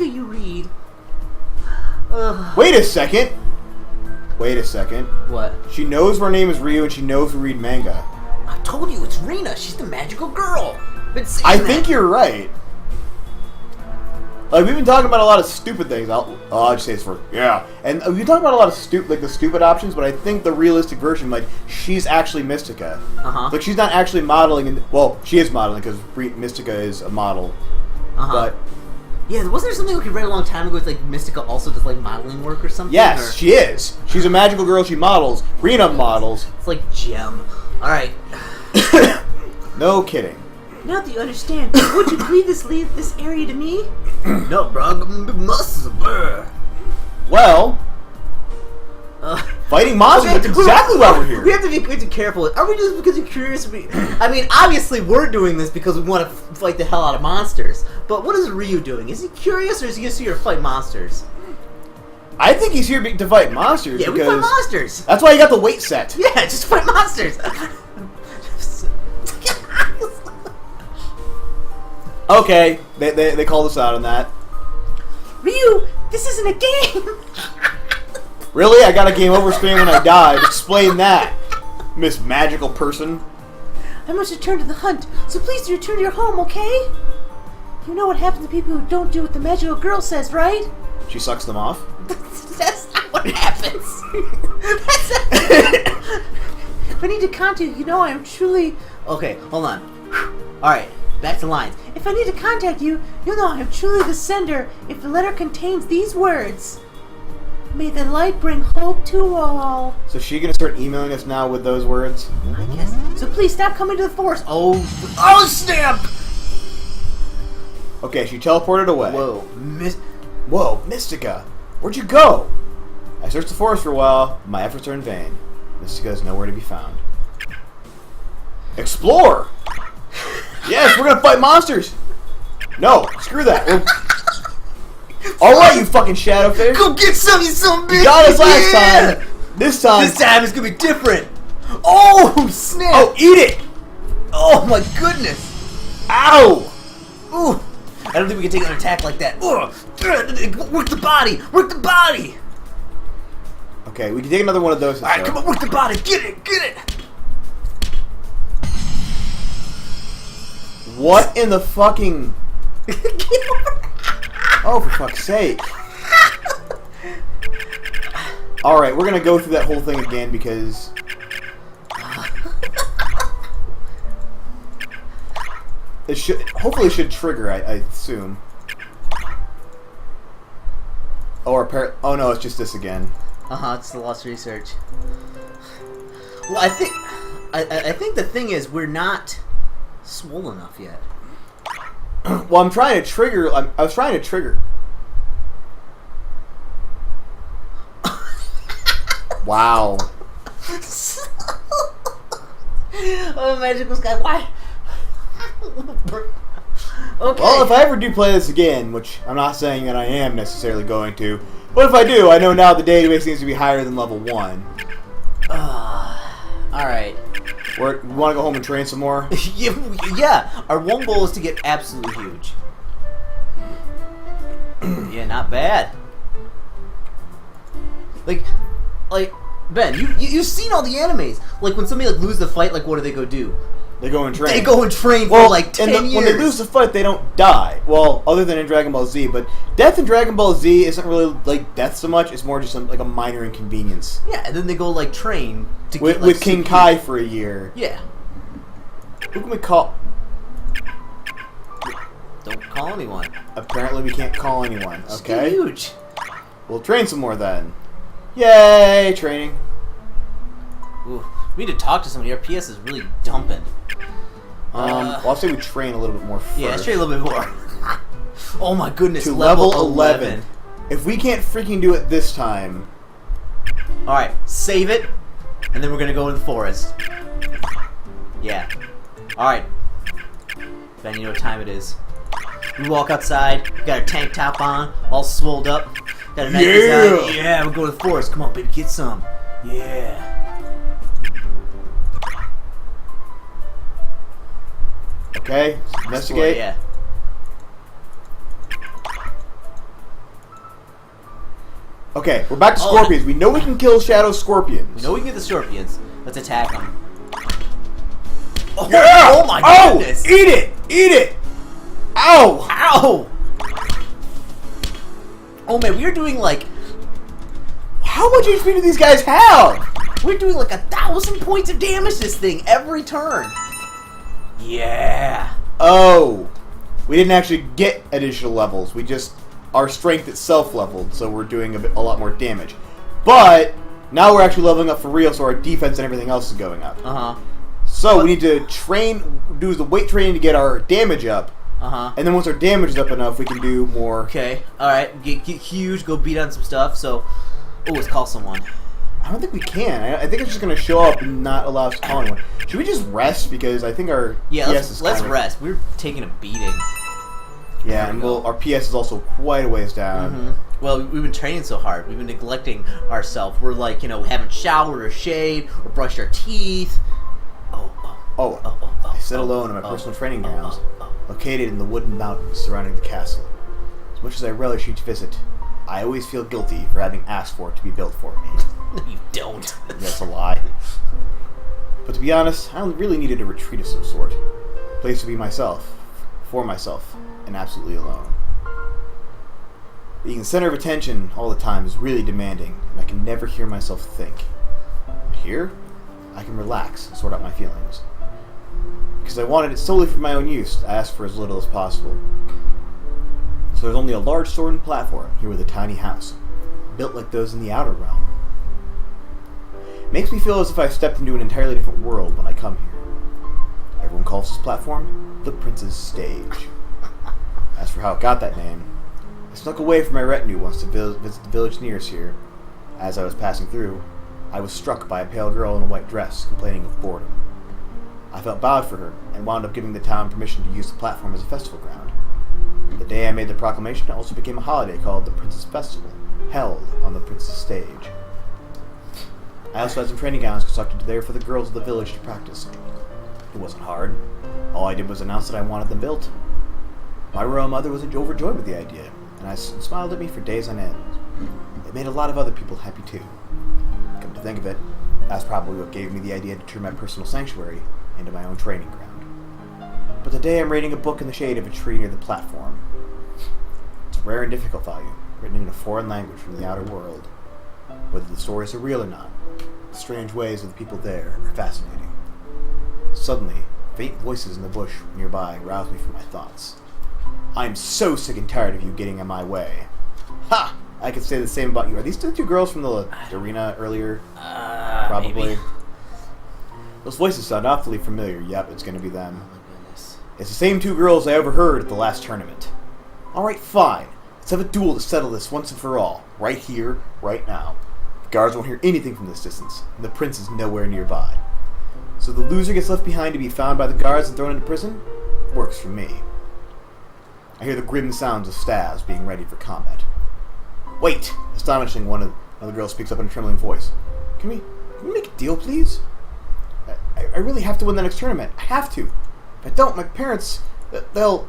you read. Wait a second. Wait a second. What? She knows her name is Ryu and she knows we read manga. I told you, it's Rina. She's the magical girl. Been saying I that. think you're right. Like, we've been talking about a lot of stupid things. I'll just say this first. Yeah. And we've been talking about a lot of the stupid options, but I think the realistic version, like, she's actually Mystica. Uh-huh. Like, she's not actually modeling. Well, she is modeling because Mystica is a model. Uh-huh. But, Yeah, wasn't there something we read a long time ago with, like, Mystica also does, like, modeling work or something? yes, or... she is. She's a magical girl. She models. Rina models. It's like Gem. Alright. No kidding. Now that you understand, would you please leave this area to me? No, bro. I'm gonna be muscles. Well, fighting monsters, that's exactly why we're here. We have to be careful. Are we doing this because you're curious? I mean, obviously we're doing this because we want to fight the hell out of monsters. But what is Ryu doing? Is he curious or is he just here to fight monsters? I think he's here to fight monsters. Yeah, we because fight monsters. that's why he got the weight set. Yeah, just fight monsters. Okay, they called us out on that. Ryu, this isn't a game! Really? I got a game over screen when I died. Explain that, Miss Magical Person. I must return to the hunt, so please return to your home, okay? You know what happens to people who don't do what the magical girl says, right? She sucks them off. That's not what happens. If I need to contact you, you know I am truly... Okay, hold on. Alright, back to lines. If I need to contact you, you'll know I am truly the sender if the letter contains these words. May the light bring hope to all. So she gonna start emailing us now with those words? I guess. So please stop coming to the forest. Oh snap! Okay, she teleported away. Whoa, Whoa, Mystica, where'd you go? I searched the forest for a while. But my efforts are in vain. Mystica is nowhere to be found. Explore. Yes, we're gonna fight monsters. No, screw that. All right, you fucking shadowfish. Go get some, you son of a bitch! You got us last Yeah! time. This time it's gonna be different. Oh snap! Oh, eat it! Oh my goodness! Ow! Ooh! I don't think we can take an attack like that. Ugh. Work the body! Work the body! Okay, we can take another one of those. Alright, come on, work the body! Get it! Get it! What in the fucking... Oh, for fuck's sake. Alright, we're gonna go through that whole thing again because... It should... Hopefully it should trigger, I assume. Or oh no, it's just this again. It's the lost research. Well, I think the thing is we're not swole enough yet. Well, I'm trying to trigger... I was trying to trigger... Wow. Oh, magical sky! Why? Okay. Well, if I ever do play this again, which I'm not saying that I am necessarily going to, but if I do, I know now the database needs to be higher than level 1. Alright. We want to go home and train some more? Yeah, our one goal is to get absolutely huge. Yeah, not bad. Like, Ben, you've seen all the animes. Like, when somebody loses the fight, like, what do they go do? They go and train. They go and train for like 10 years. When they lose the fight, they don't die. Well, other than in Dragon Ball Z, but death in Dragon Ball Z isn't really like death so much. It's more just like a minor inconvenience. Yeah, and then they go like train to with, get, like, with King Kai for a year. Yeah. Who can we call? Don't call anyone. Apparently, we can't call anyone. Just Okay. get huge. We'll train some more then. Yay, training. Ooh, we need to talk to somebody. Our PS is really dumping. Well, I'll say we train a little bit more first. Yeah, let's train a little bit more. Oh my goodness, to level level 11. 11. If we can't freaking do it this time... Alright, save it, and then we're gonna go in the forest. Yeah. Alright. Then you know what time it is. We walk outside, got our tank top on, all swolled up. Got a nice design. Yeah, we'll go to the forest. Come on, baby, get some. Yeah. Okay, investigate. Yeah. Okay, we're back to scorpions. We know we can kill shadow scorpions. We know we can get the scorpions. Let's attack them. Oh, Yeah! oh my goodness! Eat it! Eat it! Ow! Ow! Oh man, we are doing like... How much HP do these guys have? We're doing like 1,000 points of damage this thing every turn. Yeah. Oh. We didn't actually get additional levels. We just... Our strength itself leveled, so we're doing a lot more damage. But, now we're actually leveling up for real, so our defense and everything else is going up. Uh-huh. So, we need to do the weight training to get our damage up. Uh-huh. And then once our damage is up enough, we can do more... Okay, alright. Get huge, go beat on some stuff, so... Oh, let's call someone. I don't think we can. I think it's just going to show up and not allow us to call anyone. Should we just rest? Because I think our PS is let's kind of... rest. We're taking a beating. Yeah, and our PS is also quite a ways down. Mm-hmm. Well, we've been training so hard. We've been neglecting ourselves. We're like, haven't showered or shaved or brushed our teeth. I sit alone in my personal training grounds, located in the wooded mountains surrounding the castle. As much as I relish each visit, I always feel guilty for having asked for it to be built for me. No, you don't. That's a lie. But to be honest, I really needed a retreat of some sort. A place to be myself, for myself, and absolutely alone. Being the center of attention all the time is really demanding, and I can never hear myself think. But here, I can relax and sort out my feelings. Because I wanted it solely for my own use, I asked for as little as possible. So there's only a large stone platform here with a tiny house, built like those in the Outer Realm. It makes me feel as if I've stepped into an entirely different world when I come here. Everyone calls this platform the Prince's Stage. As for how it got that name, I snuck away from my retinue once to visit the village nearest here. As I was passing through, I was struck by a pale girl in a white dress complaining of boredom. I felt bad for her and wound up giving the town permission to use the platform as a festival ground. The day I made the proclamation, it also became a holiday called the Prince's Festival, held on the Prince's Stage. I also had some training grounds constructed there for the girls of the village to practice. It wasn't hard. All I did was announce that I wanted them built. My royal mother was overjoyed with the idea, and smiled at me for days on end. It made a lot of other people happy too. Come to think of it, that's probably what gave me the idea to turn my personal sanctuary into my own training ground. But today I'm reading a book in the shade of a tree near the platform. It's a rare and difficult volume, written in a foreign language from the outer world. Whether the stories are real or not, the strange ways of the people there are fascinating. Suddenly, faint voices in the bush nearby roused me from my thoughts. I am so sick and tired of you getting in my way. Ha! I could say the same about you. Are these the two girls from the arena earlier? Probably. Maybe. Those voices sound awfully familiar. Yep, it's gonna be them. Oh my goodness. It's the same two girls I overheard at the last tournament. Alright, fine. Let's have a duel to settle this once and for all. Right here, right now. The guards won't hear anything from this distance, and the prince is nowhere nearby. So the loser gets left behind to be found by the guards and thrown into prison? Works for me. I hear the grim sounds of staves being ready for combat. Wait! Astonishing, one of the girls speaks up in a trembling voice. Can we make a deal, please? I really have to win the next tournament. I have to. If I don't, my parents, they'll...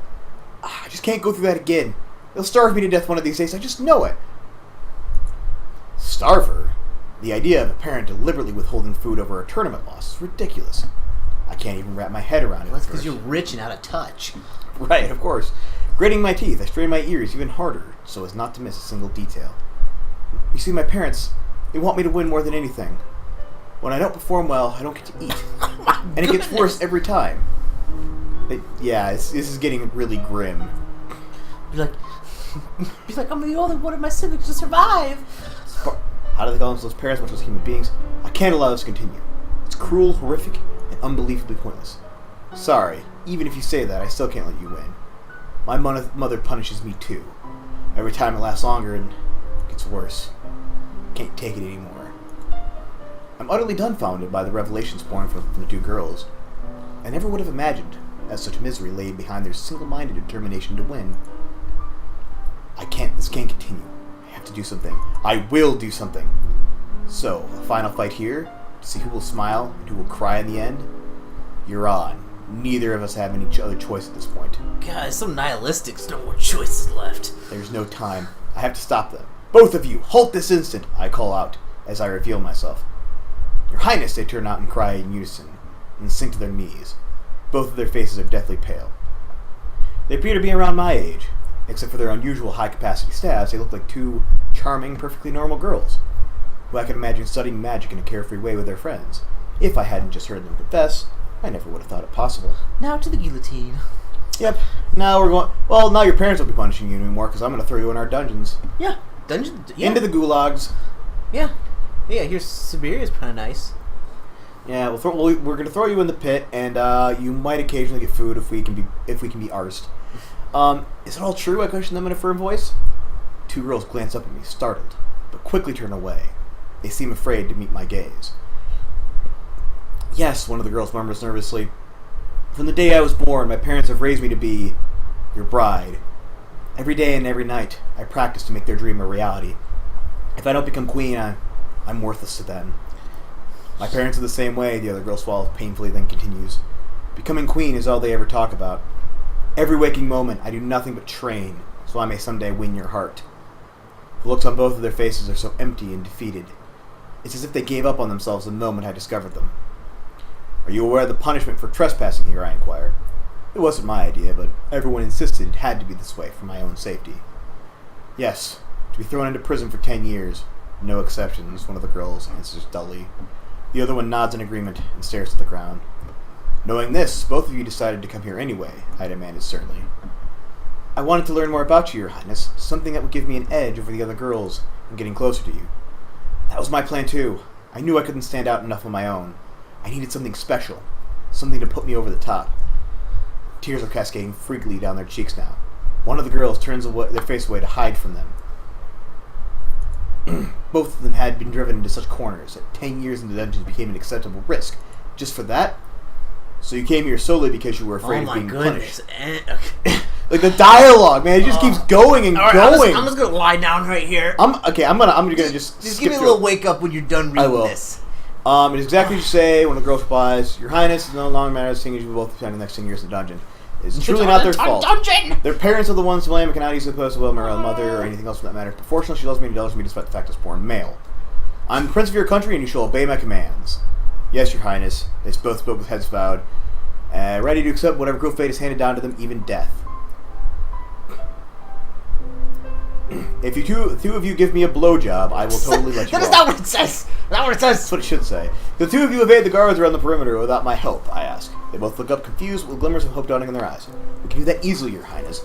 I just can't go through that again. They'll starve me to death one of these days. I just know it. Starve her? The idea of a parent deliberately withholding food over a tournament loss is ridiculous. I can't even wrap my head around it. Well, that's because you're rich and out of touch. Right, of course. Gritting my teeth, I strain my ears even harder so as not to miss a single detail. You see, my parents, they want me to win more than anything. When I don't perform well, I don't get to eat. And it gets worse every time. This is getting really grim. You're like, I'm the only one of my siblings to survive. How do they call themselves parents much as human beings? I can't allow this to continue. It's cruel, horrific, and unbelievably pointless. Sorry, even if you say that, I still can't let you win. My mother punishes me too. Every time it lasts longer and gets worse. Can't take it anymore. I'm utterly dumbfounded by the revelations pouring from the two girls. I never would have imagined that such misery lay behind their single-minded determination to win. This can't continue. I have to do something. I will do something. So, a final fight here, to see who will smile and who will cry in the end? You're on. Neither of us have any other choice at this point. Guys, so nihilistic, there's no more choices left. There's no time. I have to stop them. Both of you, halt this instant, I call out, as I reveal myself. Your Highness, they turn out and cry in unison, and sink to their knees. Both of their faces are deathly pale. They appear to be around my age. Except for their unusual high-capacity staffs, they look like two charming, perfectly normal girls, who I can imagine studying magic in a carefree way with their friends. If I hadn't just heard them confess, I never would have thought it possible. Now to the guillotine. Yep. Now we're going... Well, now your parents won't be punishing you anymore, because I'm going to throw you in our dungeons. Yeah. Dungeon? Yeah. Into the gulags. Yeah. Yeah, here's Siberia's kind of nice. Yeah, we're going to throw you in the pit, and you might occasionally get food if we can be arsed. Is it all true? I question them in a firm voice. Two girls glance up at me, startled, but quickly turn away. They seem afraid to meet my gaze. Yes, one of the girls murmurs nervously. From the day I was born, my parents have raised me to be your bride. Every day and every night, I practice to make their dream a reality. If I don't become queen, I'm worthless to them. My parents are the same way, the other girl swallows painfully, then continues. Becoming queen is all they ever talk about. Every waking moment, I do nothing but train, so I may someday win your heart. The looks on both of their faces are so empty and defeated. It's as if they gave up on themselves the moment I discovered them. Are you aware of the punishment for trespassing here? I inquired. It wasn't my idea, but everyone insisted it had to be this way for my own safety. Yes, to be thrown into prison for 10 years. No exceptions, one of the girls answers dully. The other one nods in agreement and stares at the ground. Knowing this, both of you decided to come here anyway, I demanded sternly. I wanted to learn more about you, Your Highness, something that would give me an edge over the other girls in getting closer to you. That was my plan too. I knew I couldn't stand out enough on my own. I needed something special, something to put me over the top. Tears are cascading freakily down their cheeks now. One of the girls turns their face away to hide from them. Both of them had been driven into such corners that 10 years in the dungeons became an acceptable risk. Just for that? So you came here solely because you were afraid of being punished. Like the dialogue, man, it just keeps going and going. I'm just gonna lie down right here. I'm gonna just give me a little wake up when you're done reading this. It is exactly as you say. When the girl replies, "Your Highness, it no longer matters seeing as you both spend the next 10 years in the dungeon. It's truly not their fault. Their parents are the ones to blame and cannot easily oppose the will of my own mother or anything else for that matter. But fortunately, she loves me and indulges me despite the fact I was born male. I'm the prince of your country, and you shall obey my commands." "Yes, Your Highness." They both spoke with heads bowed, ready to accept whatever cruel fate is handed down to them, even death. If you two of you give me a blowjob, I will totally let you That's not what it says. That's not what it says. That's what it should say. The two of you evade the guards around the perimeter without my help, I ask. They both look up confused with glimmers of hope dawning in their eyes. We can do that easily, Your Highness.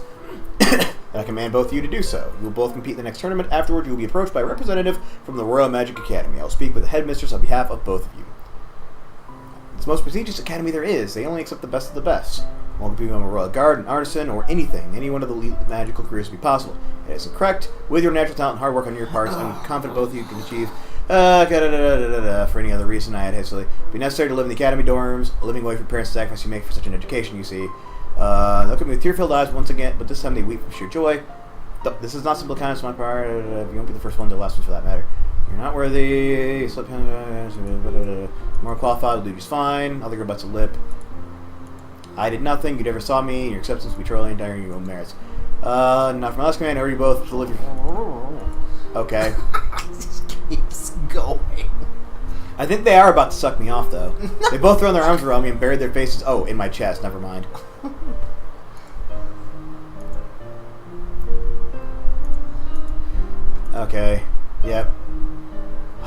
And I command both of you to do so. You will both compete in the next tournament. Afterward, you will be approached by a representative from the Royal Magic Academy. I will speak with the headmistress on behalf of both of you. It's the most prestigious academy there is. They only accept the best of the best. One could become a royal guard, an artisan, or anything. Any one of the elite magical careers would be possible. It is correct. With your natural talent and hard work on your parts, I'm confident both of you can achieve. For any other reason, I had hastily. It'd be necessary to live in the academy dorms, a living away from parents' sacrifice you make for such an education, you see. Look at me with tear-filled eyes once again, but this time they weep from sheer joy. This is not simple kindness on my part. You won't be the first one or the last one for that matter. You're not worthy. More qualified will do just fine. Other girl butts a lip. I did nothing. You never saw me. Your acceptance will be truly entire your own merits. Not from my last command. I already both to live your... Okay. This keeps going. I think they are about to suck me off, though. They both thrown their arms around me and buried their faces. Oh, in my chest. Never mind. Okay. Yep.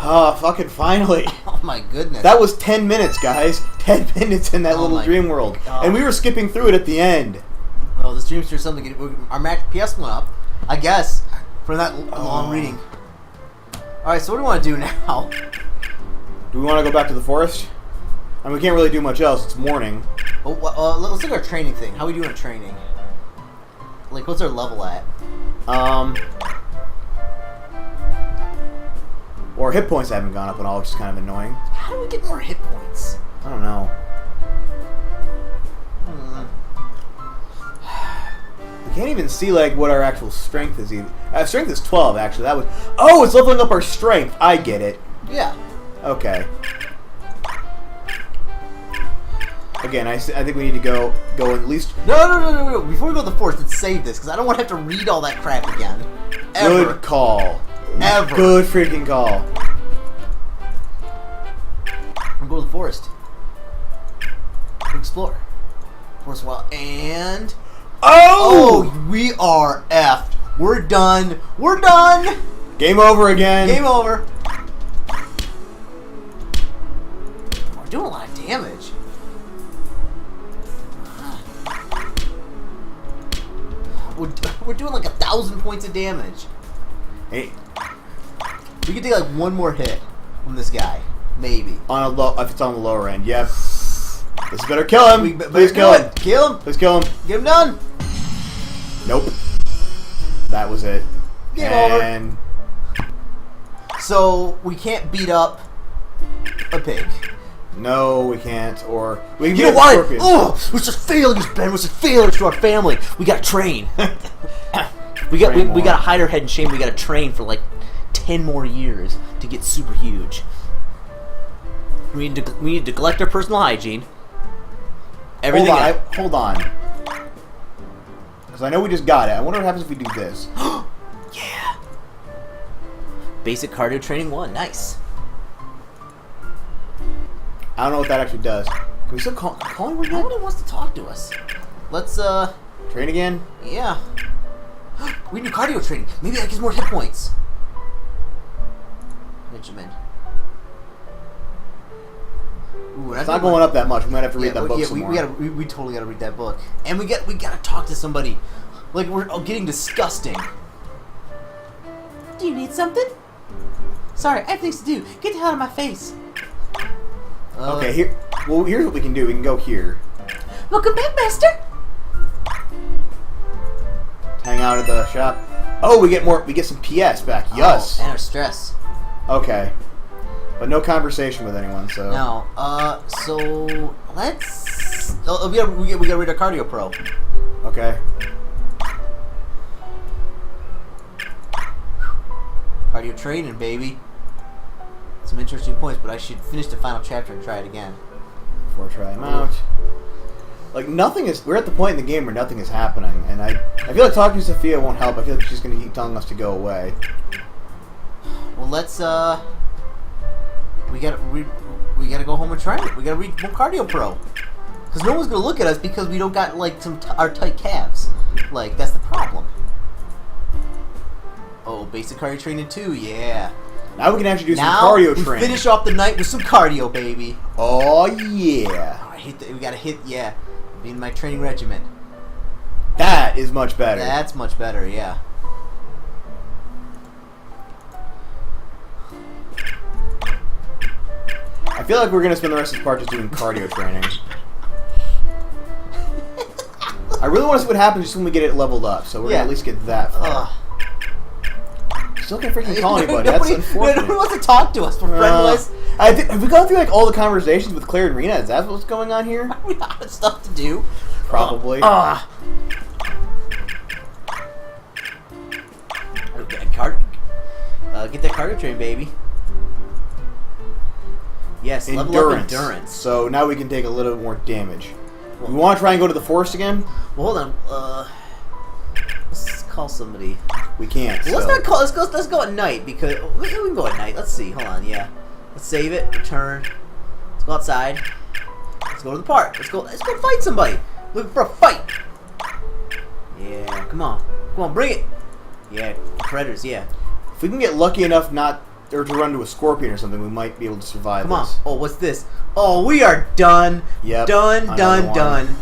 Oh, fucking finally. Oh my goodness. That was 10 minutes, guys. 10 minutes in that little dream world. God. And we were skipping through it at the end. Well, the stream's through something. Our Mac PS went up, I guess, from that long reading. Alright, so what do we want to do now? Do we want to go back to the forest? I mean, we can't really do much else. It's morning. Well, let's look at our training thing. How are we doing at training? Like, what's our level at? Or hit points haven't gone up at all, which is kind of annoying. How do we get more hit points? I don't know. We can't even see like what our actual strength is. Either. Strength is 12 actually. That was. Oh, it's leveling up our strength. I get it. Yeah. Okay. Again, I think we need to go at least. No. Before we go to the forest, let's save this because I don't want to have to read all that crap again. Ever. Good call. Ever. Good freaking call. We'll go to the forest. Explore. Forest wild and. Oh! We are effed. We're done. We're done. Game over again. Game over. We're doing a lot of damage. We're doing like 1,000 points of damage. Hey, We could take like one more hit from this guy, maybe. on a low, if it's on the lower end, yep. This better kill him. Please kill him. Kill him. Please kill him. Get him done. Nope. That was it. Game over. And So we can't beat up a pig. no, we can't. Or we can You get know what? scorpion. Oh, we're just failures, Ben. We're just failures to our family. We gotta train. we Train gotta more. hide our head in shame. We gotta train for like 10 more years to get super huge. We need to neglect our personal hygiene. Everything. Hold on. Because I know we just got it. I wonder what happens if we do this. Yeah. Basic cardio training 1. Nice. I don't know what that actually does. Can we still call him again? Nobody wants to talk to us. Let's Train again? yeah. We do cardio training. Maybe that gives more hit points. Benjamin. Ooh, It's not going up that much. We might have to read that book some more. we totally gotta read that book, and we gotta talk to somebody. Like we're getting disgusting. Do you need something? Sorry, I have things to do. Get the hell out of my face. Okay, here. Well, here's what we can do. We can go here. Welcome back, Master. Hang out at the shop. Oh, we get more. We get some PS back. Yes. Oh, and our stress. Okay. But no conversation with anyone. So. No. So let's. We gotta read our cardio pro. Okay. Cardio training, baby. Some interesting points, but I should finish the final chapter and try it again. Before I try them out. Like nothing is. We're at the point in the game where nothing is happening, and I feel like talking to Sophia won't help. I feel like she's gonna keep telling us to go away. Well, let's we gotta go home and try it. We gotta read more cardio pro, because no one's gonna look at us because we don't got like our tight calves. Like that's the problem. Oh, basic cardio training 2, yeah. Now we can actually do some Now cardio we training. finish off the night with some cardio, baby. Oh yeah. We gotta hit, yeah. Be in my training regimen. That is much better. That's much better, yeah. I feel like we're gonna spend the rest of this part just doing cardio training. I really want to see what happens just when we get it leveled up, so we're Yeah. gonna at least get that far. Ugh. Still can't freaking call anybody. That's unfortunate. Nobody wants to talk to us. We're friendless. I think have we gone through like all the conversations with Claire and Rina? Is that what's going on here? We got stuff to do. Probably. Get that cardio train, baby. Yes, level up endurance. So now we can take a little more damage. We want to try and go to the forest again? Well, hold on. Let's call somebody. We can't. Well, let's so. not call. Let's go at night because we can go at night. Let's see. Hold on. Yeah. Let's save it. Return. Let's go outside. Let's go to the park. Let's go fight somebody. Looking for a fight. Yeah. Come on. Come on. Bring it. Yeah. Predators. Yeah. If we can get lucky enough to run to a scorpion or something, we might be able to survive Come on. this. Oh, what's this? Oh, we are done. Yep. Done. Another Done. one. Done.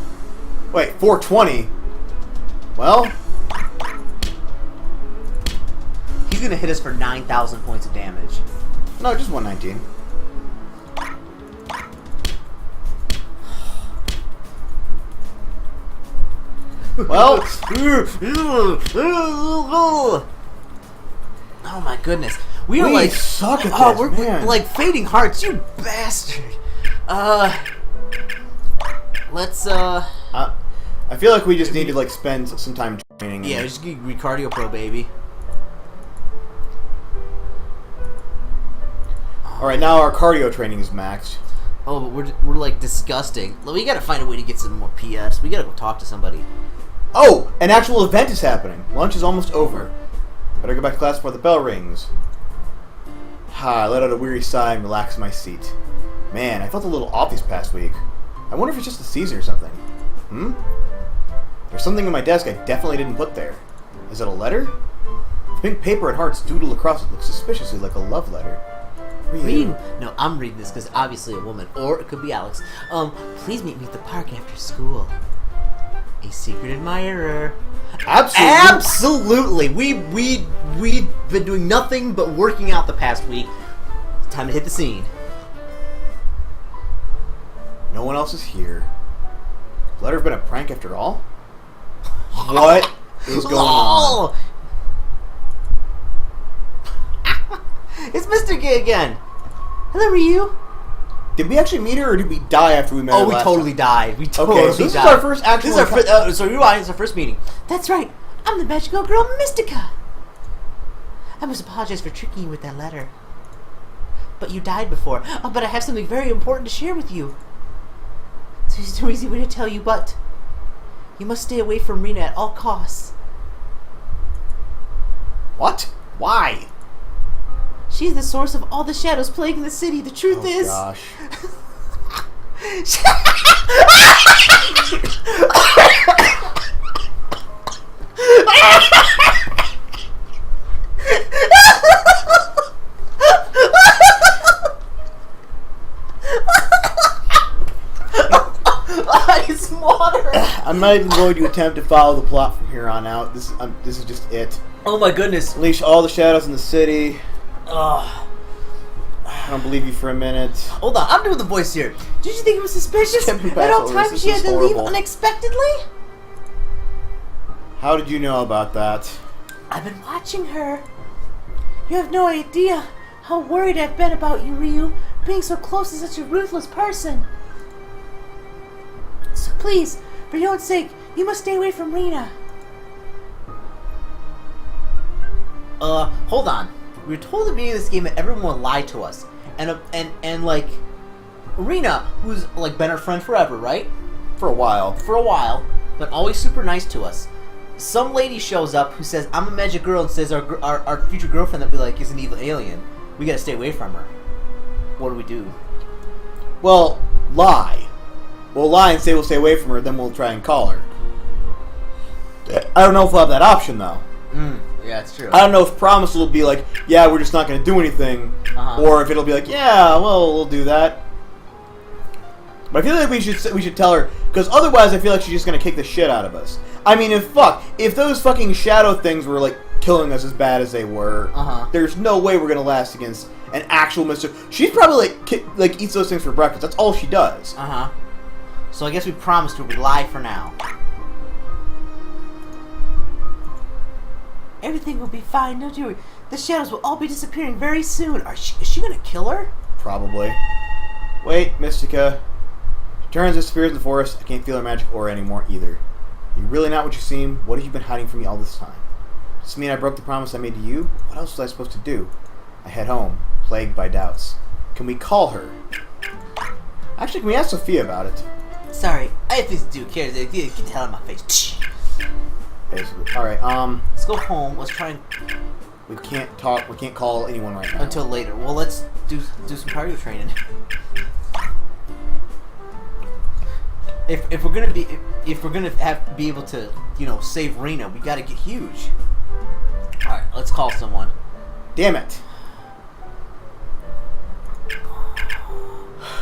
Wait, 420? Well, He's gonna hit us for 9,000 points of damage. no, just 119. Well, oh my goodness, we are we like suck at oh, this, we're man. like fading hearts, you bastard. Let's I feel like we just need to like spend some time training. yeah, just get cardio pro, baby. All right, now our cardio training is maxed. Oh, but we're like disgusting. We gotta find a way to get some more PS. We gotta go talk to somebody. Oh, an actual event is happening. Lunch is almost over. Better go back to class before the bell rings. I let out a weary sigh and relaxed my seat. Man, I felt a little off this past week. I wonder if it's just the season or something. There's something on my desk I definitely didn't put there. Is it a letter? The pink paper and hearts doodled across it look suspiciously like a love letter. Reading? No, I'm reading this because obviously a woman, or it could be Alex. Please meet me at the park after school. A secret admirer. Absolutely. We've been doing nothing but working out the past week. It's time to hit the scene. No one else is here. The letter have been a prank after all? What is going on? It's Mr. Gay again. Hello, Ryu. Did we actually meet her, or did we die after we met her Oh, we last totally time? died. We totally Okay, so this died. is our first actual... This is our so rewind. It's our first meeting. That's right. I'm the magical girl, Mystica. I must apologize for tricking you with that letter. But you died before. Oh, but I have something very important to share with you. So there's no easy way to tell you, but you must stay away from Rina at all costs. What? Why? She's the source of all the shadows plaguing the city. The truth Oh, is... gosh. It's water. I'm not even going to attempt to follow the plot from here on out. This is just it. Oh my goodness. Unleash all the shadows in the city. Ugh. I don't believe you for a minute. Hold on, I'm doing the voice here. Did you think it was suspicious? Skip me At past all all this. times This she had is to leave horrible. unexpectedly? How did you know about that? I've been watching her. You have no idea how worried I've been about you, Ryu, being so close to such a ruthless person. So please, for your own sake, you must stay away from Rina. Hold on. We were told at the beginning of this game that everyone would lie to us. And like, Rina, who's like been our friend forever, right? For a while. For a while, but always super nice to us. Some lady shows up who says, I'm a magic girl, and says our future girlfriend that we like is an evil alien. We gotta stay away from her. What do we do? Well, lie. We'll lie and say we'll stay away from her, then we'll try and call her. I don't know if we'll have that option, though. Yeah, it's true. I don't know if promise will be like, yeah, we're just not going to do anything, or if it'll be like, yeah, well, we'll do that. But I feel like we should tell her, because otherwise I feel like she's just going to kick the shit out of us. I mean, if those fucking shadow things were like killing us as bad as they were, there's no way we're going to last against an actual Mr. She's probably like eats those things for breakfast. That's all she does. So I guess we promised her we'd lie for now. Everything will be fine, don't you worry. The shadows will all be disappearing very soon. Is she gonna kill her? Probably. Wait, Mystica. She turns and disappears in the forest. I can't feel her magic aura anymore either. You're really not what you seem. What have you been hiding from me all this time? Does this mean I broke the promise I made to you? What else was I supposed to do? I head home, plagued by doubts. Can we call her? Actually, can we ask Sophia about it? Sorry, I have things to do. Get the hell out of my face. Basically. Alright, Let's go home. Let's try and... we can't talk, we can't call anyone right now. Until later. Well, let's do some cardio training. If we're gonna be able to, save Rina, we gotta get huge. Alright, let's call someone. Damn it.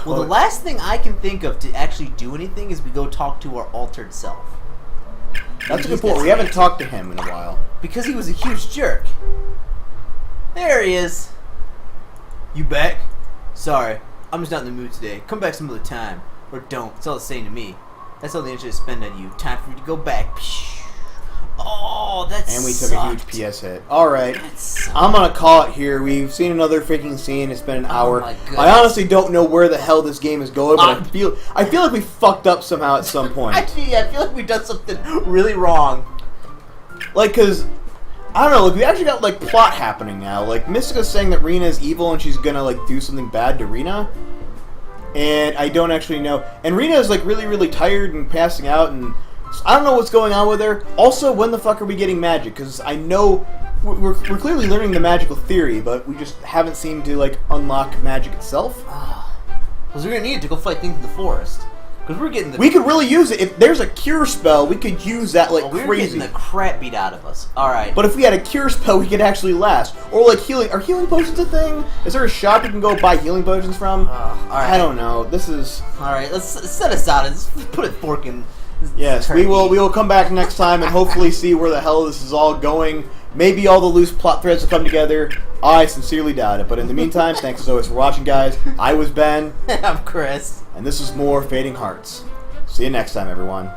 Well, the last thing I can think of to actually do anything is we go talk to our altered self. That's a good point. We haven't talked to him in a while. Because he was a huge jerk. There he is. You back? Sorry, I'm just not in the mood today. Come back some other time. Or don't. It's all the same to me. That's all the interest spend on you. Time for you to go back. Oh, that's And we took a huge PS hit. Alright. I'm gonna call it here. We've seen another freaking scene. It's been an hour. my goodness. I honestly don't know where the hell this game is going, but I feel like we fucked up somehow at some point. I feel like we've done something really wrong. Like, cause I don't know, like we actually got like plot happening now. Like Mystica's saying that Rina is evil and she's gonna like do something bad to Rina. And I don't actually know. And Rina is like really, really tired and passing out, and I don't know what's going on with her. Also, when the fuck are we getting magic? Because I know we're clearly learning the magical theory, but we just haven't seemed to like unlock magic itself. Because we're gonna need it to go fight things in the forest. Because we're getting the... We could really use it. If there's a cure spell, we could use that like we're crazy. getting the crap beat out of us. Alright. But if we had a cure spell, we could actually last. Or like healing. Are healing potions a thing? Is there a shop you can go buy healing potions from? Alright. I don't know. This is... Alright, let's set aside. Let's put a fork in... Yes, we will come back next time and hopefully see where the hell this is all going. Maybe all the loose plot threads will come together. I sincerely doubt it. But in the meantime, thanks as always for watching, guys. I was Ben. I'm Chris. And this is more Fading Hearts. See you next time, everyone.